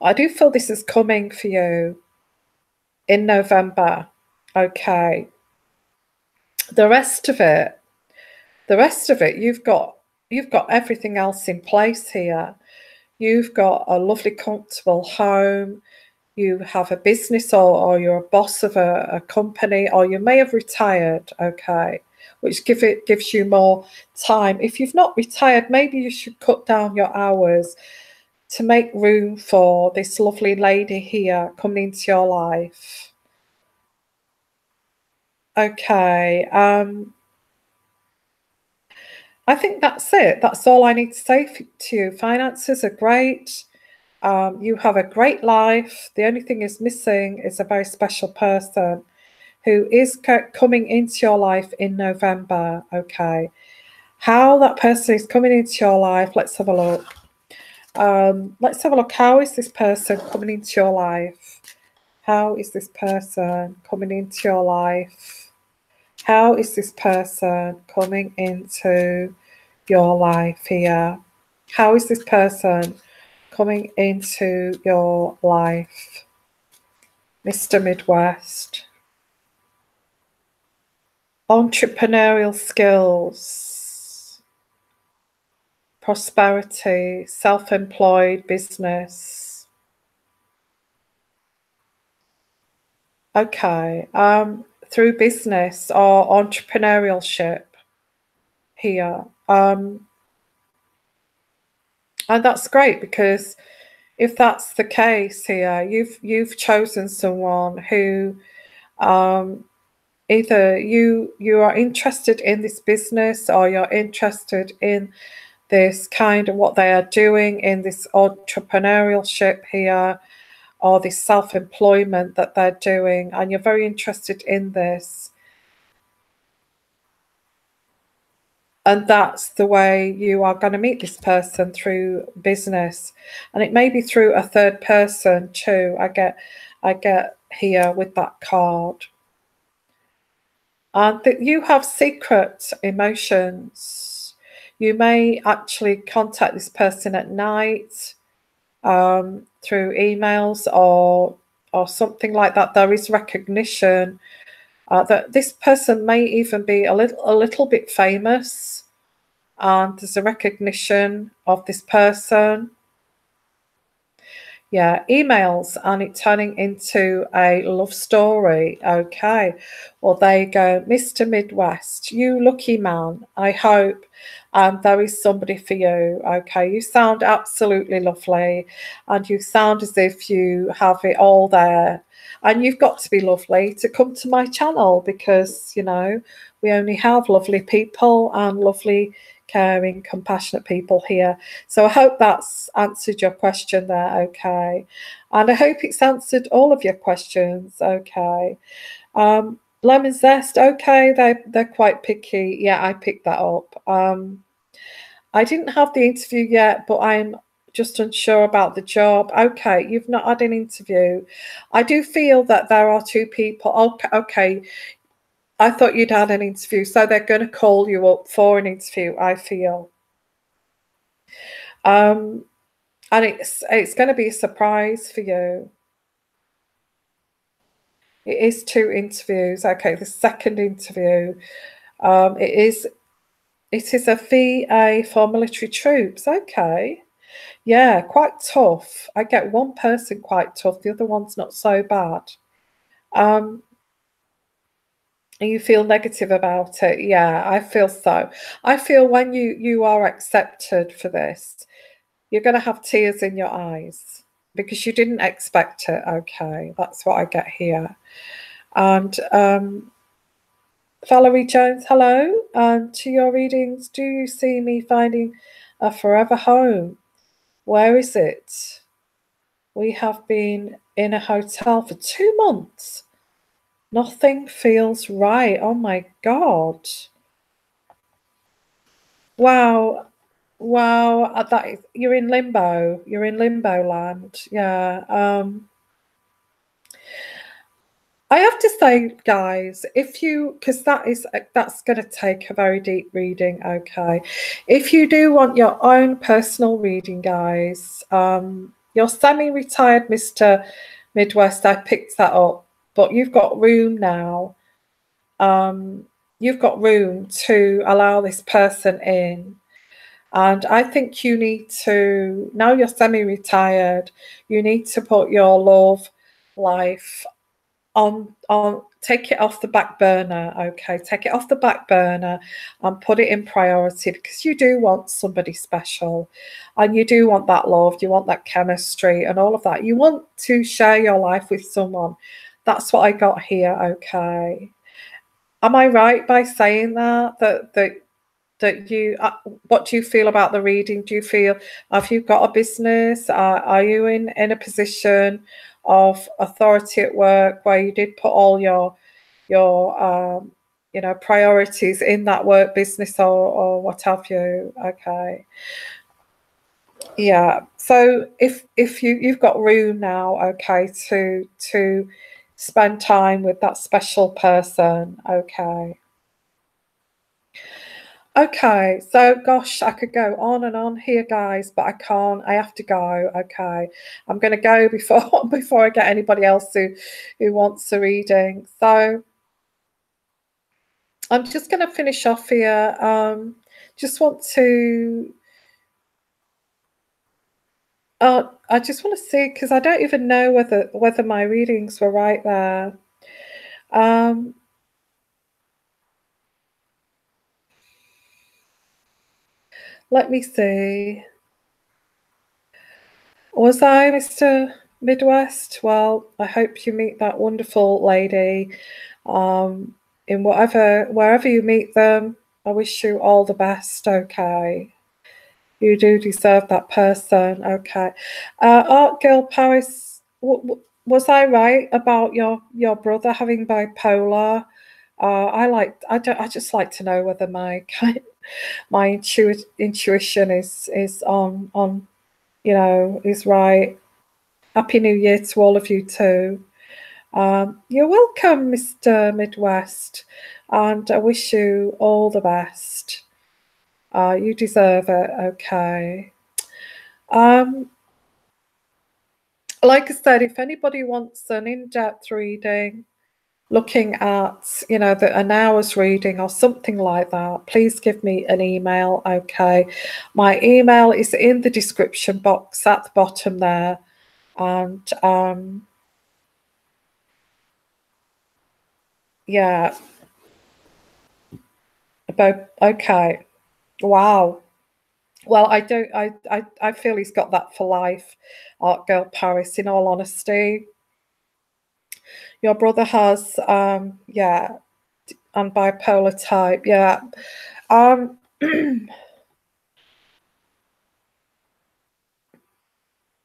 I do feel this is coming for you in November. Okay. The rest of it, you've got everything else in place here. You've got a lovely, comfortable home. You have a business, or you're a boss of a company, or you may have retired, okay, which gives you more time. If you've not retired, maybe you should cut down your hours to make room for this lovely lady here coming into your life. Okay, I think that's it. That's all I need to say to you. Finances are great. You have a great life. The only thing is missing is a very special person who is coming into your life in November. Okay. How that person is coming into your life, let's have a look. Let's have a look. How is this person coming into your life? How is this person coming into your life? How is this person coming into your life here? How is this person coming into your life, Mr. Midwest? Entrepreneurial skills, prosperity, self-employed business. Okay, through business or entrepreneurship here. And that's great, because if that's the case here, you've chosen someone who either you are interested in this business, or you're interested in this kind of what they are doing in this entrepreneurship here, or this self-employment that they're doing, and you're very interested in this. And that's the way you are going to meet this person, through business. And it may be through a third person too. I get here with that card. And that you have secret emotions. You may actually contact this person at night, through emails or something like that. There is recognition that this person may even be a little bit famous, and there's a recognition of this person. Yeah, emails, and it turning into a love story. Okay, well, there you go, Mr. Midwest, you lucky man. I hope there is somebody for you. Okay, you sound absolutely lovely, and you sound as if you have it all there. And you've got to be lovely to come to my channel, because, you know, we only have lovely people and lovely, caring, compassionate people here. So I hope that's answered your question there. Okay, and I hope it's answered all of your questions. Okay, lemon zest. Okay, they're quite picky. Yeah, I picked that up. I didn't have the interview yet, but I'm just unsure about the job. Okay, you've not had an interview. I do feel that there are two people. Okay, I thought you'd had an interview, so they're going to call you up for an interview, I feel. And it's going to be a surprise for you. It is 2 interviews. Okay, the second interview, it is a VA for military troops. Okay, yeah, quite tough. I get one person quite tough, the other one's not so bad. And you feel negative about it. Yeah, I feel so. I feel when you are accepted for this, you're going to have tears in your eyes, because you didn't expect it. Okay, that's what I get here. And Valerie Jones, hello. And to your readings, do you see me finding a forever home? Where is it? We have been in a hotel for 2 months. Nothing feels right. Oh my God. Wow. Wow. You're in limbo. You're in limbo land. Yeah. I have to say, guys, because that's going to take a very deep reading. Okay, if you do want your own personal reading, guys, you're semi-retired, Mr. Midwest. I picked that up, but you've got room now. You've got room to allow this person in. And I think you need to, now you're semi-retired, you need to put your love life on take it off the back burner. Okay, take it off the back burner and put it in priority, because you do want somebody special, and you do want that love, you want that chemistry and all of that. You want to share your life with someone. That's what I got here. Okay, am I right by saying that you what do you feel about the reading? Do you feel, have you got a business? Are you in a position of authority at work where you did put all your priorities in that work business, or what have you? Okay, yeah, so if you've got room now, okay, to spend time with that special person. Okay, so gosh, I could go on and on here, guys, but I can't. I have to go. Okay, I'm going to go before I get anybody else who wants a reading. So I'm just going to finish off here. Just want to. I just want to see, because I don't even know whether my readings were right there. Let me see. Was I Mr. Midwest? Well, I hope you meet that wonderful lady. in wherever you meet them, I wish you all the best, okay? You do deserve that person, okay? Art Girl Paris, was I right about your brother having bipolar? I just like to know whether my intuition is on is right. Happy New Year to all of you too. You're welcome, Mr. Midwest, and I wish you all the best. You deserve it, okay. Like I said, if anybody wants an in-depth reading, looking at, an hour's reading or something like that, please give me an email, okay? My email is in the description box at the bottom there. And yeah, okay. Wow. Well, I feel he's got that for life, Art Girl Paris, in all honesty. Your brother has, yeah, and bipolar type, yeah.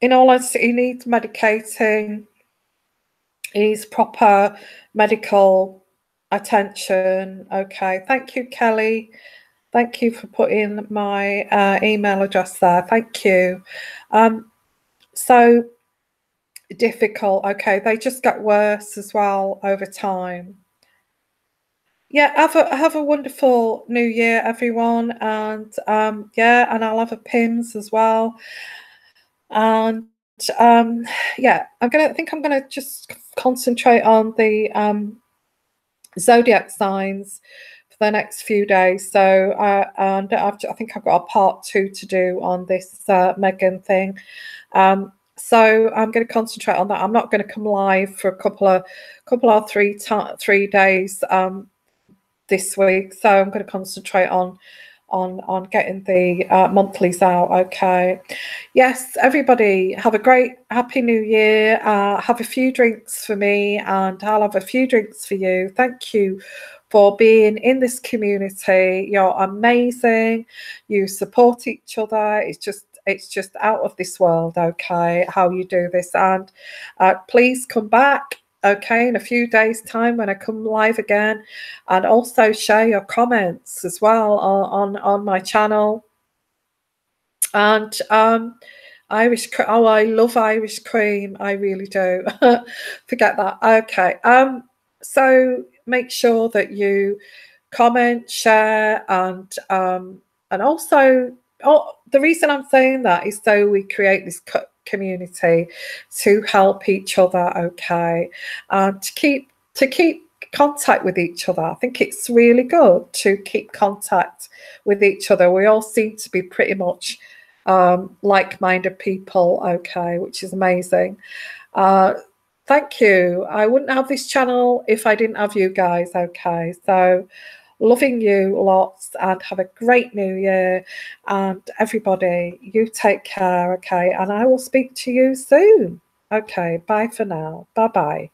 In all honesty, he needs medicating. He needs proper medical attention. Okay, thank you, Kelly. Thank you for putting my email address there. Thank you. So difficult. Okay, they just get worse as well over time. Yeah, have a wonderful New Year, everyone, and yeah, and I'll have a pins as well. And yeah, I think I'm gonna just concentrate on the zodiac signs for the next few days. So and I think I've got a part 2 to do on this Megan thing. So I'm going to concentrate on that. I'm not going to come live for a couple or 3 days this week. So I'm going to concentrate on getting the monthlies out. Okay. Yes, everybody have a great happy new year. Have a few drinks for me and I'll have a few drinks for you. Thank you for being in this community. You're amazing. You support each other. It's just out of this world, okay, how you do this. And please come back, okay, in a few days' time when I come live again, and also share your comments as well on my channel. And Irish cream. Oh, I love Irish cream. I really do. Forget that. Okay. So make sure that you comment, share, and also, the reason I'm saying that is so we create this community to help each other, okay, and to keep contact with each other. I think it's really good to keep contact with each other. We all seem to be pretty much like-minded people, okay, which is amazing. Thank you. I wouldn't have this channel if I didn't have you guys, okay. So loving you lots and have a great new year, and everybody, you take care, okay, and I will speak to you soon. Okay, bye for now. Bye-bye.